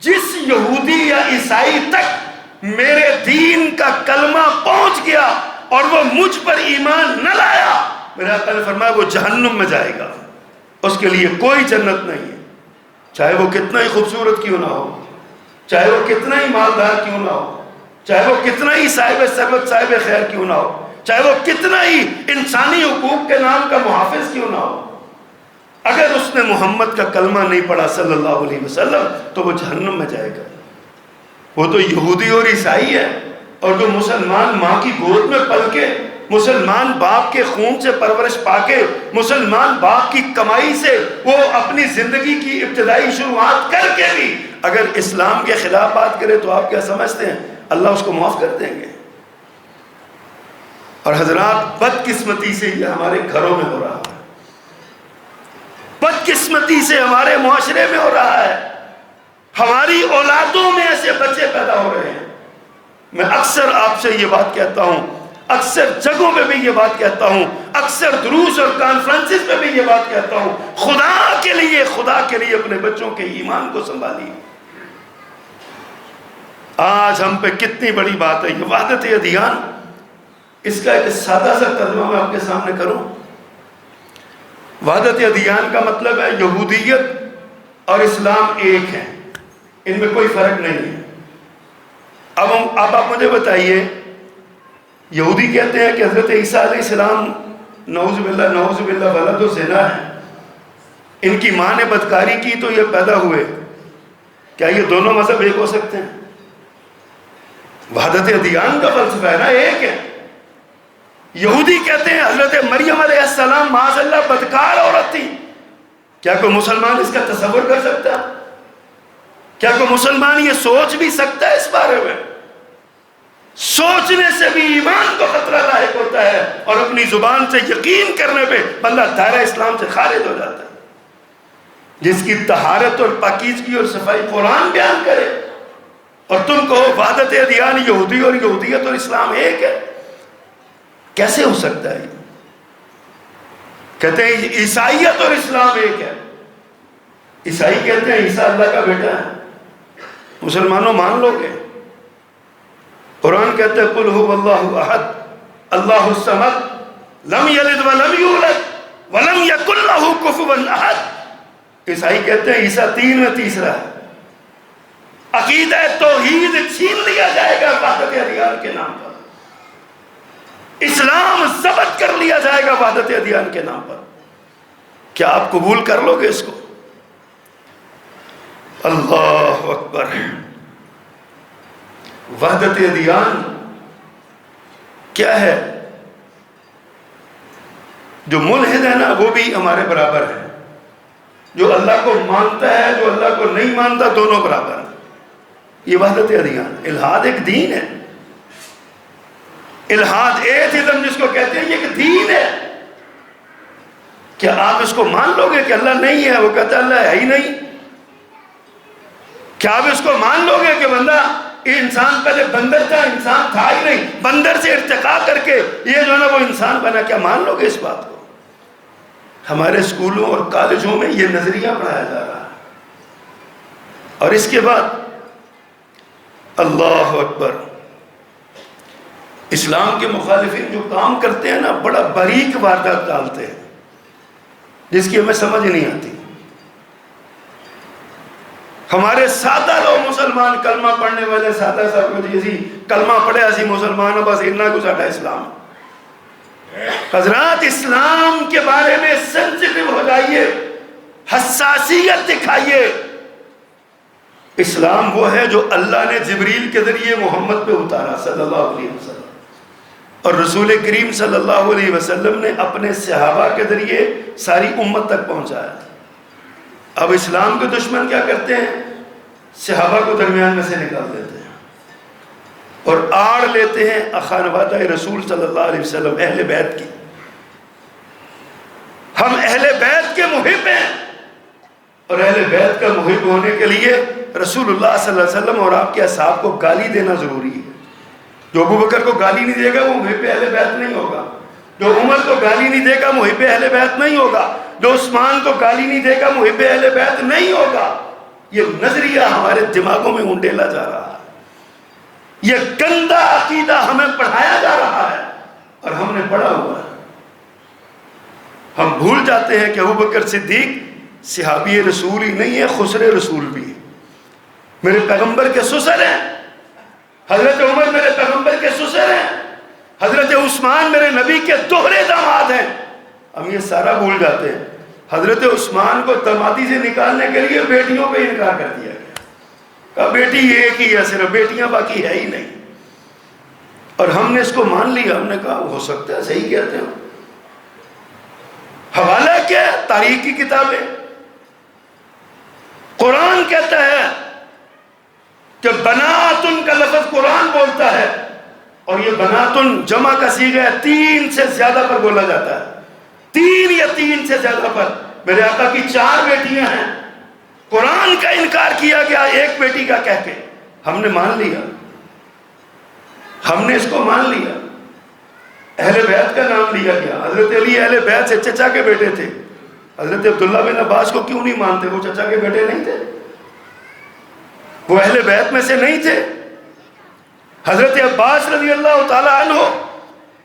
جس یہودی یا عیسائی تک میرے دین کا کلمہ پہنچ گیا اور وہ مجھ پر ایمان نہ لایا، میرے آقا نے فرمایا وہ جہنم میں جائے گا، اس کے لیے کوئی جنت نہیں ہے، چاہے وہ کتنا ہی خوبصورت کیوں نہ ہو، چاہے وہ کتنا ہی مالدار کیوں نہ ہو، چاہے وہ کتنا ہی صاحب ثروت صاحب خیر کیوں نہ ہو، چاہے وہ کتنا ہی انسانی حقوق کے نام کا محافظ کیوں نہ ہو، اگر اس نے محمد کا کلمہ نہیں پڑھا صلی اللہ علیہ وسلم تو وہ جہنم میں جائے گا۔ وہ تو یہودی اور عیسائی ہے، اور جو مسلمان ماں کی گود میں پل کے، مسلمان باپ کے خون سے پرورش پا کے، مسلمان باپ کی کمائی سے وہ اپنی زندگی کی ابتدائی شروعات کر کے بھی اگر اسلام کے خلاف بات کرے تو آپ کیا سمجھتے ہیں اللہ اس کو معاف کر دیں گے؟ اور حضرات بدقسمتی سے یہ ہمارے گھروں میں ہو رہا ہے، بدقسمتی سے ہمارے معاشرے میں ہو رہا ہے، ہماری اولادوں میں ایسے بچے پیدا ہو رہے ہیں۔ میں اکثر آپ سے یہ بات کہتا ہوں، اکثر جگہوں پہ بھی یہ بات کہتا ہوں، اکثر دروس اور کانفرنسز پہ بھی یہ بات کہتا ہوں، خدا کے لیے اپنے بچوں کے ایمان کو سنبھالیے۔ آج ہم پہ کتنی بڑی بات ہے یہ وحدت ادیان، اس کا ایک سادہ سا ترجمہ میں آپ کے سامنے کروں۔ وحدت ادیان کا مطلب ہے یہودیت اور اسلام ایک ہے، ان میں کوئی فرق نہیں ہے۔ اب آپ مجھے بتائیے، یہودی کہتے ہیں کہ حضرت عیسیٰ علیہ السلام نعوذ باللہ ولد و زنا ہے، ان کی ماں نے بدکاری کی تو یہ پیدا ہوئے، کیا یہ دونوں مذہب ایک ہو سکتے ہیں؟ وحدت ادیان کا فلسفہ ہے نا، ایک ہے۔ یہودی کہتے ہیں حضرت مریم علیہ السلام معاذ اللہ بدکار عورت تھی، کیا کوئی مسلمان اس کا تصور کر سکتا ہے؟ کیا کوئی مسلمان یہ سوچ بھی سکتا ہے اس بارے میں؟ سوچنے سے بھی ایمان کو خطرہ لاحق ہوتا ہے، اور اپنی زبان سے یقین کرنے پہ بندہ دائرہ اسلام سے خارج ہو جاتا ہے۔ جس کی طہارت اور پاکیزگی اور صفائی قرآن بیان کرے، اور تم کہو وحدت ادیان یہودی اور یہودیت اور اسلام ایک ہے، کیسے ہو سکتا ہے؟ کہتے ہیں عیسائیت اور اسلام ایک ہے۔ عیسائی کہتے ہیں عیسیٰ اللہ کا بیٹا ہے، مسلمانوں مان لو گے؟ قرآن کہتے ہیں قل هو اللہ احد اللہ الصمد لم یلد ولم یولد ولم یکن لہ کفوا احد۔ عیسائی کہتے ہیں عیسیٰ تین میں تیسرا ہے۔ عقیدہ توحید چھین لیا جائے گا وحدت ادیان کے نام پر، اسلام ضبط کر لیا جائے گا وحدت ادیان کے نام پر۔ کیا آپ قبول کر لو گے اس کو؟ اللہ اکبر۔ وحدت ادیان کیا ہے؟ جو ملحد ہے نا وہ بھی ہمارے برابر ہے، جو اللہ کو مانتا ہے جو اللہ کو نہیں مانتا دونوں برابر ہیں۔ یہ وحدت ادیان۔ الہاد ایک دین ہے، الہاد ایتھزم جس کو کہتے ہیں، یہ ایک دین ہے۔ کیا آپ اس کو مان لو گے کہ اللہ نہیں ہے؟ وہ کہتا ہے اللہ ہے ہی نہیں۔ کیا آپ اس کو مان لو گے کہ بندہ انسان پہلے بندر تھا، انسان تھا ہی نہیں، بندر سے ارتقا کر کے یہ جو ہے نا وہ انسان بنا؟ کیا مان لو گے اس بات کو؟ ہمارے اسکولوں اور کالجوں میں یہ نظریہ پڑھایا جا رہا ہے۔ اور اس کے بعد اللہ اکبر، اسلام کے مخالفین جو کام کرتے ہیں نا بڑا باریک واردات ڈالتے ہیں جس کی ہمیں سمجھ نہیں آتی۔ ہمارے سادہ لوگ مسلمان کلمہ پڑھنے والے سادہ صاحب جیسی کلمہ پڑھے ایسی مسلمان بس اتنا کو ساڈا اسلام۔ حضرات اسلام کے بارے میں سینسٹیو ہو جائیے، حساسیت دکھائیے۔ اسلام وہ ہے جو اللہ نے جبریل کے ذریعے محمد پہ اتارا صلی اللہ علیہ وسلم، اور رسول کریم صلی اللہ علیہ وسلم نے اپنے صحابہ کے ذریعے ساری امت تک پہنچایا۔ اب اسلام کے دشمن کیا کرتے ہیں؟ صحابہ کو درمیان میں سے نکال دیتے ہیں اور آڑ لیتے ہیں اخوانوادہ رسول صلی اللہ علیہ وسلم، اہل بیت کی۔ ہم اہل بیت کے محب ہیں، اور اہل بیت کا محب ہونے کے لیے رسول اللہ صلی اللہ علیہ وسلم اور آپ کے اصحاب کو گالی دینا ضروری ہے۔ جو ابو بکر کو گالی نہیں دے گا وہ محب اہل بیت نہیں ہوگا، جو عمر کو گالی نہیں دے گا محب اہل بیت نہیں ہوگا، جو عثمان کو گالی نہیں دے گا محب اہل بیت نہیں ہوگا۔ یہ نظریہ ہمارے دماغوں میں انڈیلا جا رہا ہے، یہ گندا عقیدہ ہمیں پڑھایا جا رہا ہے، اور ہم نے پڑھا ہوا ہے۔ ہم بھول جاتے ہیں کہ ابو بکر صدیق صحابی رسول ہی نہیں ہے، خسر رسول بھی ہے، میرے پیغمبر کے سسر ہیں۔ حضرت عمر میرے پیغمبر کے سسر ہیں، حضرت عثمان میرے نبی کے دوہرے داماد ہیں۔ ہم یہ سارا بھول جاتے ہیں۔ حضرت عثمان کو دامادی سے نکالنے کے لیے بیٹیوں پہ انکار کر دیا گیا، کہا بیٹی ایک ہی ہے صرف، بیٹیاں باقی ہے ہی نہیں، اور ہم نے اس کو مان لیا۔ ہم نے کہا ہو سکتا ہے صحیح کہتے ہیں۔ حوالہ کیا ہے؟ تاریخ کی کتابیں۔ قرآن کہتا ہے کہ بناتن کا لفظ قرآن بولتا ہے، اور یہ بناتن جمع کا صیغہ ہے، 3 سے زیادہ پر بولا جاتا ہے، 3 یا 3 سے زیادہ پر۔ میرے آقا کی 4 بیٹیاں ہیں، قرآن کا انکار کیا گیا ایک بیٹی کا کہہ کے۔ ہم نے مان لیا، ہم نے اس کو مان لیا۔ اہل بیت کا نام لیا گیا، حضرت علی اہل بیت سے چچا کے بیٹے تھے۔ حضرت عبداللہ بن عباس کو کیوں نہیں مانتے؟ وہ چچا کے بیٹے نہیں تھے، وہ اہل بیت میں سے نہیں تھے۔ حضرت عباس رضی اللہ تعالی عنہ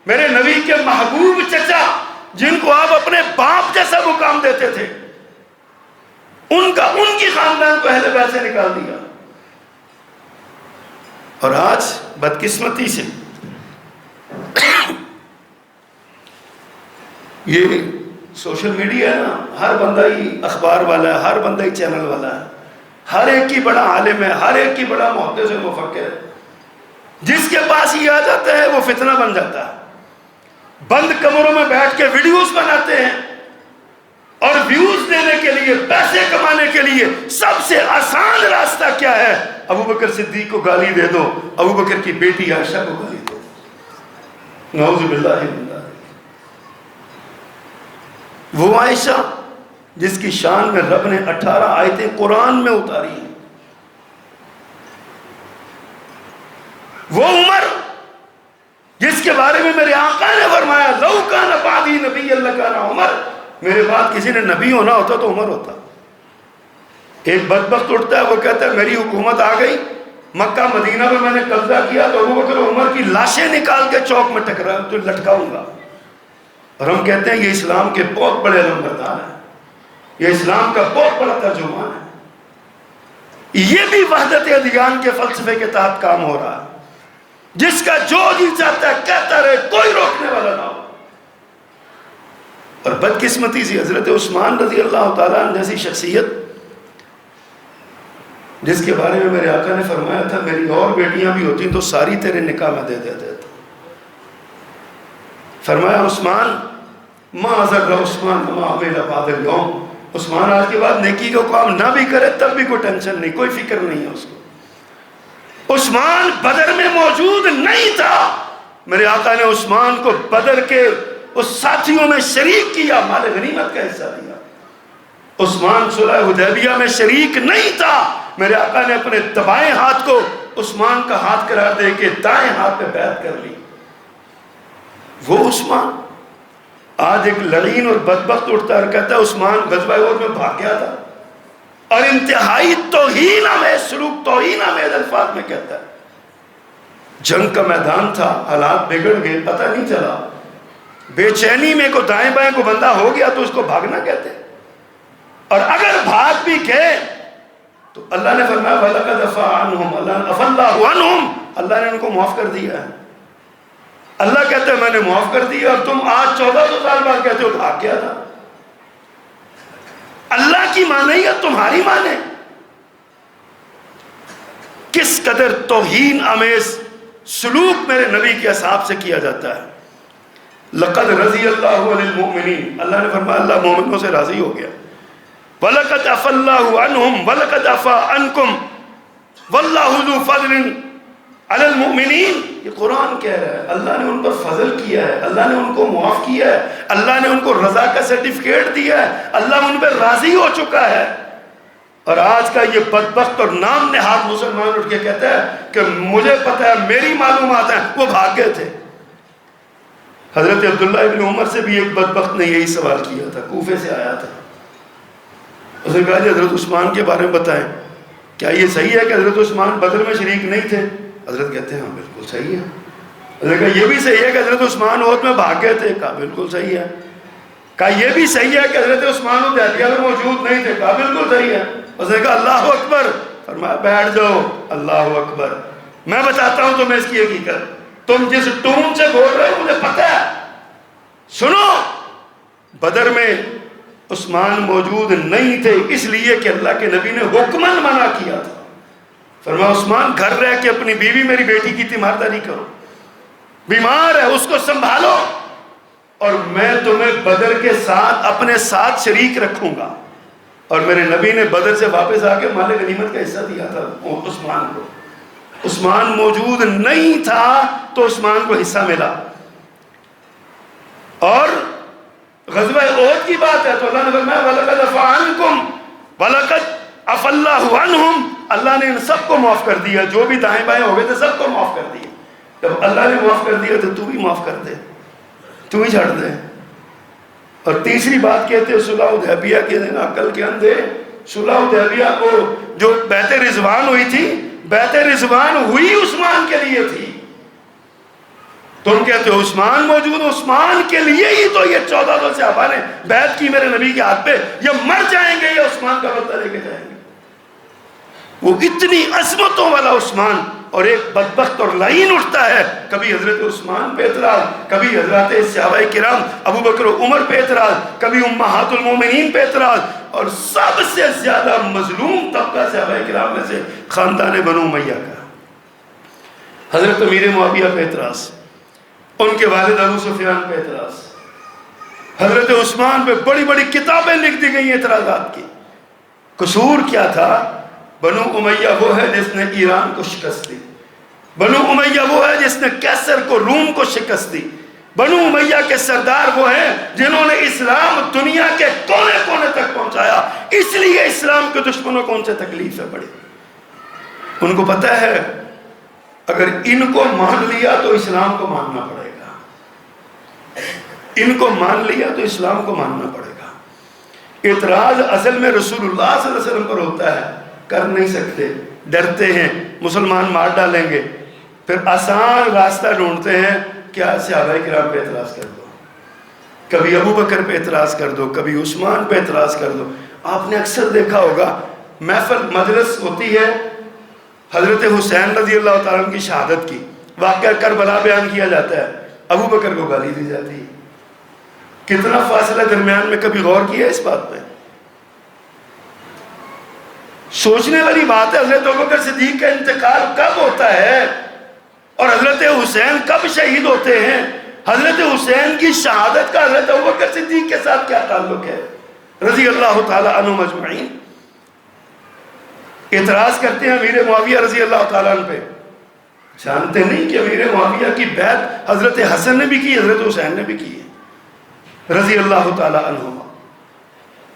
میرے نبی کے محبوب چچا، جن کو آپ اپنے باپ جیسا مقام دیتے تھے، ان کی خاندان کو اہل بیت سے نکال دیا. اور آج بدقسمتی سے یہ سوشل میڈیا ہے نا، ہر بندہ ہی اخبار والا ہے، ہر بندہ ہی چینل والا ہے، ہر ایک کی بڑا عالم ہے، ہر ایک کی بڑا محدث و مفکر ہے. جس کے پاس یہ آ جاتا ہے وہ فتنہ بن جاتا ہے. بند کمروں میں بیٹھ کے ویڈیوز بناتے ہیں اور ویوز دینے کے لیے، پیسے کمانے کے لیے سب سے آسان راستہ کیا ہے؟ ابو بکر صدیق کو گالی دے دو، ابو بکر کی بیٹی عائشہ کو گالی دو. نعوذ باللہ من ذالک. وہ عائشہ جس کی شان میں رب نے 18 آیتیں قرآن میں اتاری ہیں. وہ عمر جس کے بارے میں میرے آقا نے فرمایا لو کان بعدی نبی اللہ کان عمر، میرے بعد کسی نے نبی ہونا ہوتا تو عمر ہوتا. ایک بدبخت اٹھتا ہے، وہ کہتا ہے میری حکومت آ گئی، مکہ مدینہ میں میں نے قبضہ کیا تو ابو بکر عمر کی لاشیں نکال کے چوک میں ٹکرا تو لٹکاؤں گا. اور ہم کہتے ہیں یہ اسلام کے بہت بڑے علمبردار ہیں، یہ اسلام کا بہت بڑا ترجمان ہے. یہ بھی وحدت ادیان کے فلسفے کے تحت کام ہو رہا ہے. جس کا جو جی چاہتا ہے کہتا رہے، کوئی روکنے والا نہ ہو. اور بدقسمتی سے حضرت عثمان رضی اللہ تعالیٰ عنہ جیسی شخصیت، جس کے بارے میں میرے آقا نے فرمایا تھا میری اور بیٹیاں بھی ہوتی تو ساری تیرے نکاح میں دے دیتے تھے. فرمایا عثمان ما ذر عثمان ما عمل بعد اليوم، عثمان آج کے بعد نیکی کو کام نہ بھی کرے تب بھی کوئی ٹینشن نہیں، کوئی فکر نہیں ہے اس کو. عثمان بدر میں موجود نہیں تھا، میرے آقا نے عثمان کو بدر کے اس ساتھیوں میں شریک کیا، مال غنیمت کا حصہ دیا. عثمان صلح حدیبیہ میں شریک نہیں تھا، میرے آقا نے اپنے بائیں ہاتھ کو عثمان کا ہاتھ قرار دے کے دائیں ہاتھ پہ بیعت کر لی. وہ عثمان آج ایک لعین اور بدبخت اٹھتا ہے کہتا ہے عثمان غزوہ احد میں بھاگ گیا تھا، اور انتہائی توہین آمیز سلوک، توہین آمیز الفاظ میں کہتا ہے. جنگ کا میدان تھا، حالات بگڑ گئے، پتہ نہیں چلا، بے چینی میں کو دائیں بائیں کو بندہ ہو گیا تو اس کو بھاگنا کہتے ہیں. اور اگر بھاگ بھی گئے تو اللہ نے فرمایا وَلَقَدْ عَفَا عَنْهُمْ، عَفَا اللَّهُ عَنْهُمْ، اللہ نے ان کو معاف کر دیا ہے. اللہ کہتے ہیں میں نے معاف کر دیا، اور تم آج 1400 سال بعد کہتے ہو بھاگ گیا تھا. اللہ کی مانے یا تمہاری مانے؟ کس قدر توہین آمیز سلوک میرے نبی کے اصحاب سے کیا جاتا ہے. لقد رضی اللہ عن المؤمنین، اللہ نے فرمایا اللہ مومنوں سے راضی ہو گیا. وَلَقَدْ عَفَا اللَّهُ عَنْهُمْ وَلَقَدْ عَفَا عَنْكُمْ وَاللَّهُ ذُو فَضْلٍ عَلَى الْمُؤْمِنِينَ. یہ قرآن کہہ رہا ہے اللہ نے ان پر فضل کیا ہے، اللہ نے ان کو معاف کیا ہے، اللہ نے ان کو رضا کا سرٹیفکیٹ دیا ہے، اللہ ان پر راضی ہو چکا ہے. اور آج کا یہ بدبخت اور نام نہاد مسلمان اٹھ کے کہتا ہے کہ مجھے پتہ ہے، میری معلومات ہیں، وہ بھاگ گئے تھے. حضرت عبداللہ ابن عمر سے بھی ایک بدبخت نے یہی سوال کیا تھا، کوفے سے آیا تھا. اس نے کہا جی حضرت عثمان کے بارے میں بتائیں، کیا یہ صحیح ہے کہ حضرت عثمان بدر میں شریک نہیں تھے؟ حضرت کہتے ہیں ہاں بالکل صحیح ہے. حضرت کہا یہ بھی صحیح ہے کہ حضرت عثمان احد میں بھاگ گئے تھے؟ کہا بالکل صحیح ہے. کہا یہ بھی صحیح ہے کہ حضرت عثمان حدیبیہ میں موجود نہیں تھے؟ کہا بالکل صحیح ہے. اس نے کہا اللہ اکبر. فرمایا بیٹھ جاؤ. اللہ اکبر. میں بتاتا ہوں تمہیں اس کی حقیقت. تم جس ٹون سے بول رہے ہو مجھے پتہ ہے. سنو، بدر میں عثمان موجود نہیں تھے اس لیے کہ اللہ کے نبی نے حکماً منع کیا تھا. فرمایا عثمان گھر رہ کے اپنی بیوی میری بیٹی کی تیمارداری کرو، بیمار ہے اس کو سنبھالو، اور میں تمہیں بدر کے ساتھ اپنے ساتھ شریک رکھوں گا. اور میرے نبی نے بدر سے واپس آ کے مال غنیمت کا حصہ دیا تھا عثمان کو. عثمان موجود نہیں تھا تو عثمان کو حصہ ملا. اور غزوہ احد کی بات ہے تو اللہ نے فرمایا وَلَقَدْ عَفَا عَنْكُمْ وَلَقَدْ عَفَا اللَّهُ عَنْهُمْ، اللہ نے ان سب کو معاف کر دیا، جو بھی دائیں بائیں ہو گئے تھے سب کو معاف کر دیا. جب اللہ نے معاف کر دیا تو تو بھی معاف کر دے، تو ہی چھڑ دے. اور تیسری بات کہتے ہیں صلح حدیبیہ کے دن عقل کے اندھے، صلح حدیبیہ کو جو بیعت رضوان ہوئی تھی، بیعت رضوان ہوئی عثمان کے لیے تھی. تم کہتے ہو عثمان موجود، عثمان کے لیے ہی تو یہ 1400 صحابہ نے بیعت کی میرے نبی کے ہاتھ پہ، یہ مر جائیں گے، یہ عثمان کا بدلہ لے کے جائیں گے۔ وہ اتنی عظمتوں والا عثمان، اور ایک بدبخت اور لعین اٹھتا ہے، کبھی حضرت عثمان پہ اعتراض، کبھی حضرت صحابہ کرام ابو بکر و عمر پہ اعتراض، کبھی امہات المومنین پہ اعتراض، اور سب سے زیادہ مظلوم طبقہ صحابہ کرام میں سے خاندان بنو امیہ کا، حضرت امیر معاویہ پہ اعتراض، ان کے والد ابو سفیان پہ اعتراض، حضرت عثمان پہ بڑی بڑی کتابیں لکھ دی گئی اعتراضات کی۔ قصور کیا تھا؟ بنو امیہ وہ ہے جس نے ایران کو شکست دی، بنو امیہ وہ ہے جس نے کیسر کو، روم کو شکست دی، بنو امیہ کے سردار وہ ہیں جنہوں نے اسلام دنیا کے کونے کونے تک پہنچایا، اس لیے اسلام کے دشمنوں کو ان سے تکلیفیں پڑی۔ ان کو پتہ ہے اگر ان کو مان لیا تو اسلام کو ماننا پڑے گا، ان کو مان لیا تو اسلام کو ماننا پڑے گا۔ اعتراض اصل میں رسول اللہ صلی اللہ علیہ وسلم پر ہوتا ہے، کر نہیں سکتے، ڈرتے ہیں مسلمان مار ڈالیں گے، پھر آسان راستہ ڈھونڈتے ہیں، کیا صحابہ کرام پہ اعتراض کر دو، کبھی ابو بکر پہ اعتراض کر دو، کبھی عثمان پہ اعتراض کر دو۔ آپ نے اکثر دیکھا ہوگا محفل مجلس ہوتی ہے، حضرت حسین رضی اللہ تعالیٰ عنہ کی شہادت کی واقعہ کربلا بیان کیا جاتا ہے، ابو بکر کو گالی دی جاتی ہے۔ کتنا فاصلہ درمیان میں، کبھی غور کیا اس بات پہ؟ سوچنے والی بات ہے، حضرت ابوبکر صدیق کا انتقال کب ہوتا ہے اور حضرت حسین کب شہید ہوتے ہیں؟ حضرت حسین کی شہادت کا حضرت ابوبکر صدیق کے ساتھ کیا تعلق ہے رضی اللہ تعالیٰ عنہ مجمعین؟ اعتراض کرتے ہیں امیر معاویہ رضی اللہ تعالیٰ عنہ پہ، جانتے نہیں کہ امیر معاویہ کی بیعت حضرت حسن نے بھی کی، حضرت حسین نے بھی کی ہے رضی اللہ تعالیٰ عنہ،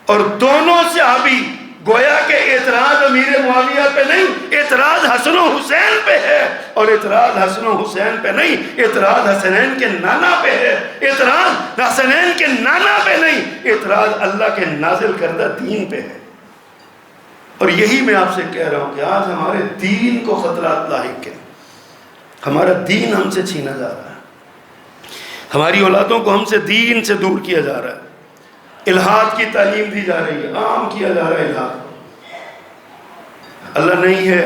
اور دونوں صحابی گویا کہ اعتراض امیر معاویہ پہ نہیں، اعتراض حسن و حسین پہ ہے، اور اعتراض حسن و حسین پہ نہیں، اعتراض حسنین کے نانا پہ ہے، اعتراض حسنین کے نانا پہ نہیں، اعتراض اللہ کے نازل کردہ دین پہ ہے۔ اور یہی میں آپ سے کہہ رہا ہوں کہ آج ہمارے دین کو خطرات لاحق ہیں، ہمارا دین ہم سے چھینا جا رہا ہے، ہماری اولادوں کو ہم سے دین سے دور کیا جا رہا ہے، الہاد کی تعلیم دی جا رہی ہے، عام کیا جا رہا ہے الہاد۔ اللہ نہیں ہے،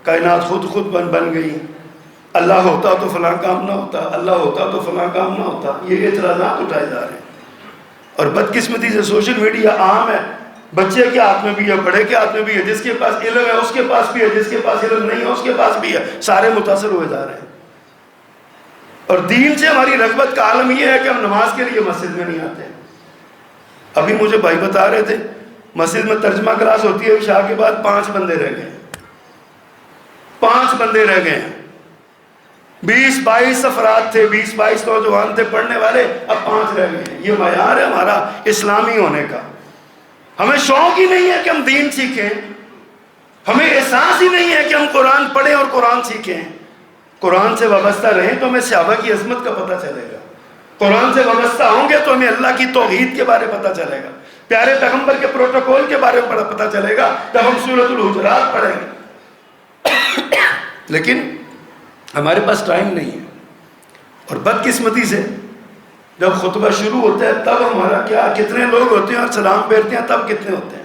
کائنات خود بن گئی، اللہ ہوتا تو فلاں کام نہ ہوتا، اللہ ہوتا تو فلاں کام نہ ہوتا، یہ اعتراضات اٹھائے جا رہے ہیں۔ اور بدقسمتی سے سوشل میڈیا عام ہے، بچے کے ہاتھ میں بھی ہے، بڑے کے ہاتھ میں بھی ہے، جس کے پاس علم ہے اس کے پاس بھی ہے، جس کے پاس علم نہیں ہے اس کے پاس بھی ہے، سارے متاثر ہوئے جا رہے ہیں۔ اور دین سے ہماری رغبت کا عالم یہ ہے کہ ہم نماز کے لیے مسجد میں نہیں آتے۔ ابھی مجھے بھائی بتا رہے تھے مسجد میں ترجمہ کلاس ہوتی ہے، عشاء کے بعد 5 بندے رہ گئے، 5 بندے رہ گئے ہیں، 20-22 افراد تھے، 20-22 نوجوان تھے پڑھنے والے، اب 5 رہ گئے ہیں۔ یہ معیار ہے ہمارا اسلامی ہونے کا؟ ہمیں شوق ہی نہیں ہے کہ ہم دین سیکھیں، ہمیں احساس ہی نہیں ہے کہ ہم قرآن پڑھیں اور قرآن سیکھیں۔ قرآن سے وابستہ رہیں تو ہمیں صحابہ کی عظمت کا پتہ چلے گا، قرآن سے وابستہ ہوں گے تو ہمیں اللہ کی توحید کے بارے پتہ چلے گا، پیارے پیغمبر کے پروٹوکول کے بارے میں پتہ چلے گا جب ہم سورۃ الحجرات پڑھیں گے۔ لیکن ہمارے پاس ٹائم نہیں ہے، اور بدقسمتی سے جب خطبہ شروع ہوتا ہے تب ہمارا کتنے لوگ ہوتے ہیں، اور سلام پھیرتے ہیں تب کتنے ہوتے ہیں،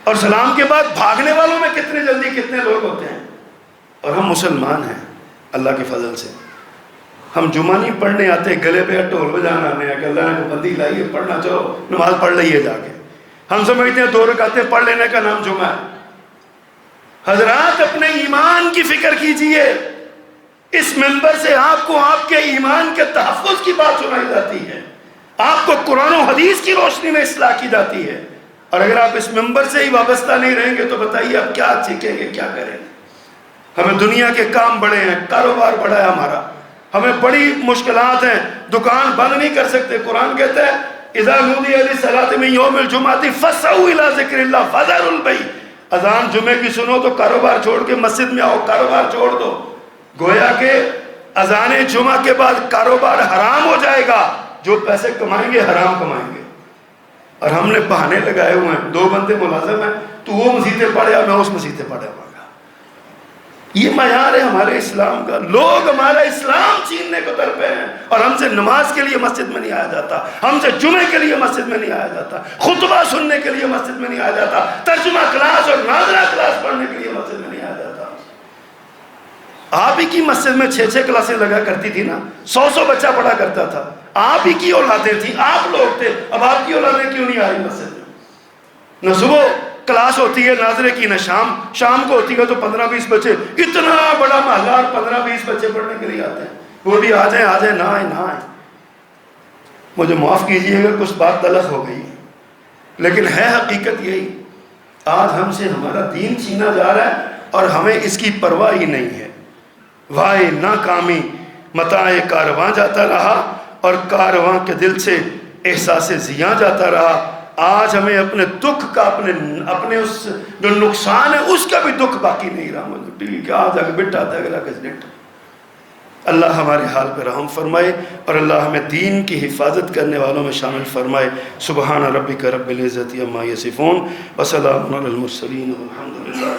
اور سلام کے بعد بھاگنے والوں میں کتنے جلدی کتنے لوگ ہوتے ہیں۔ اور ہم مسلمان ہیں اللہ کے فضل سے، ہم جمعہ نہیں پڑھنے آتے گلے پہ ڈھول بجانا آنے کہ اللہ نے پابندی لائی ہے پڑھنا، چلو نماز پڑھ لئیے جا کے، ہم سمجھتے ہیں 2 رکعتیں پڑھ لینے کا نام جمعہ ہے۔ حضرات اپنے ایمان کی فکر کیجئے، اس منبر سے آپ کو آپ کے ایمان کے تحفظ کی بات سنائی جاتی ہے، آپ کو قرآن و حدیث کی روشنی میں اصلاح کی جاتی ہے، اور اگر آپ اس منبر سے ہی وابستہ نہیں رہیں گے تو بتائیے آپ کیا سیکھیں گے، کیا کریں گے؟ ہمیں دنیا کے کام بڑے ہیں، کاروبار بڑا ہے ہمارا، ہمیں بڑی مشکلات ہیں، دکان بند نہیں کر سکتے۔ قرآن کہتا ہے اذا نودی للصلاۃ من یوم الجمعۃ فاسعوا الی ذکر اللہ وذروا البیع، اذان جمعے کی سنو تو کاروبار چھوڑ کے مسجد میں آؤ، کاروبار چھوڑ دو۔ گویا کہ اذان جمعہ کے بعد کاروبار حرام ہو جائے گا، جو پیسے کمائیں گے حرام کمائیں گے۔ اور ہم نے بہانے لگائے ہوئے ہیں، 2 بندے ملازم ہیں، تو وہ مسیطیں پڑھے اور میں اس مسیطیں پڑھے ہوا گا۔ یہ معیار ہے ہمارے اسلام کا. لوگ ہمارا اسلام چھیننے کو در پہ ہیں، اور ہم سے نماز کے لیے مسجد میں نہیں آیا جاتا، ہم سے جمعے کے لیے مسجد میں نہیں آیا جاتا، خطبہ سننے کے لیے مسجد میں نہیں آیا جاتا، ترجمہ کلاس اور ناظرہ کلاس پڑھنے کے لیے مسجد میں نہیں آیا جاتا. آپ ہی کی مسجد میں 6 کلاسیں لگا کرتی تھی نا، 100 بچہ پڑھا کرتا تھا. آپ ہی کی اولادیں تھیں، آپ لوگ تھے. اب آپ کی اولادیں کیوں نہیں آ رہی مسجد میں؟ نہ صبح کلاس ہوتی ہے ناظرے کی، نہ شام کو ہوتی ہے تو 15-20 بچے، اتنا بڑا محلہ اور 15-20 بچے پڑھنے کے لیے آتے ہیں. وہ بھی آ جائیں نہ آئیں. مجھے معاف کیجئے گا کچھ بات تلخ ہو گئی، لیکن ہے حقیقت یہی. آج ہم سے ہمارا دین چھینا جا رہا ہے اور ہمیں اس کی پرواہ ہی نہیں ہے. وائے ناکامی متاع کارواں جاتا رہا اور کارواں کے دل سے احساس زیاں جاتا رہا. آج ہمیں اپنے دکھ کا، اپنے اس جو نقصان ہے اس کا بھی دکھ باقی نہیں رہا. مجھے ٹھیک ہے آ جا کے بٹا دے گا کس ڈٹ. اللہ ہمارے حال پہ رحم فرمائے اور اللہ ہمیں دین کی حفاظت کرنے والوں میں شامل فرمائے. سبحان ربک رب العزت عما یصفون وسلام علی المرسلین والحمد للہ.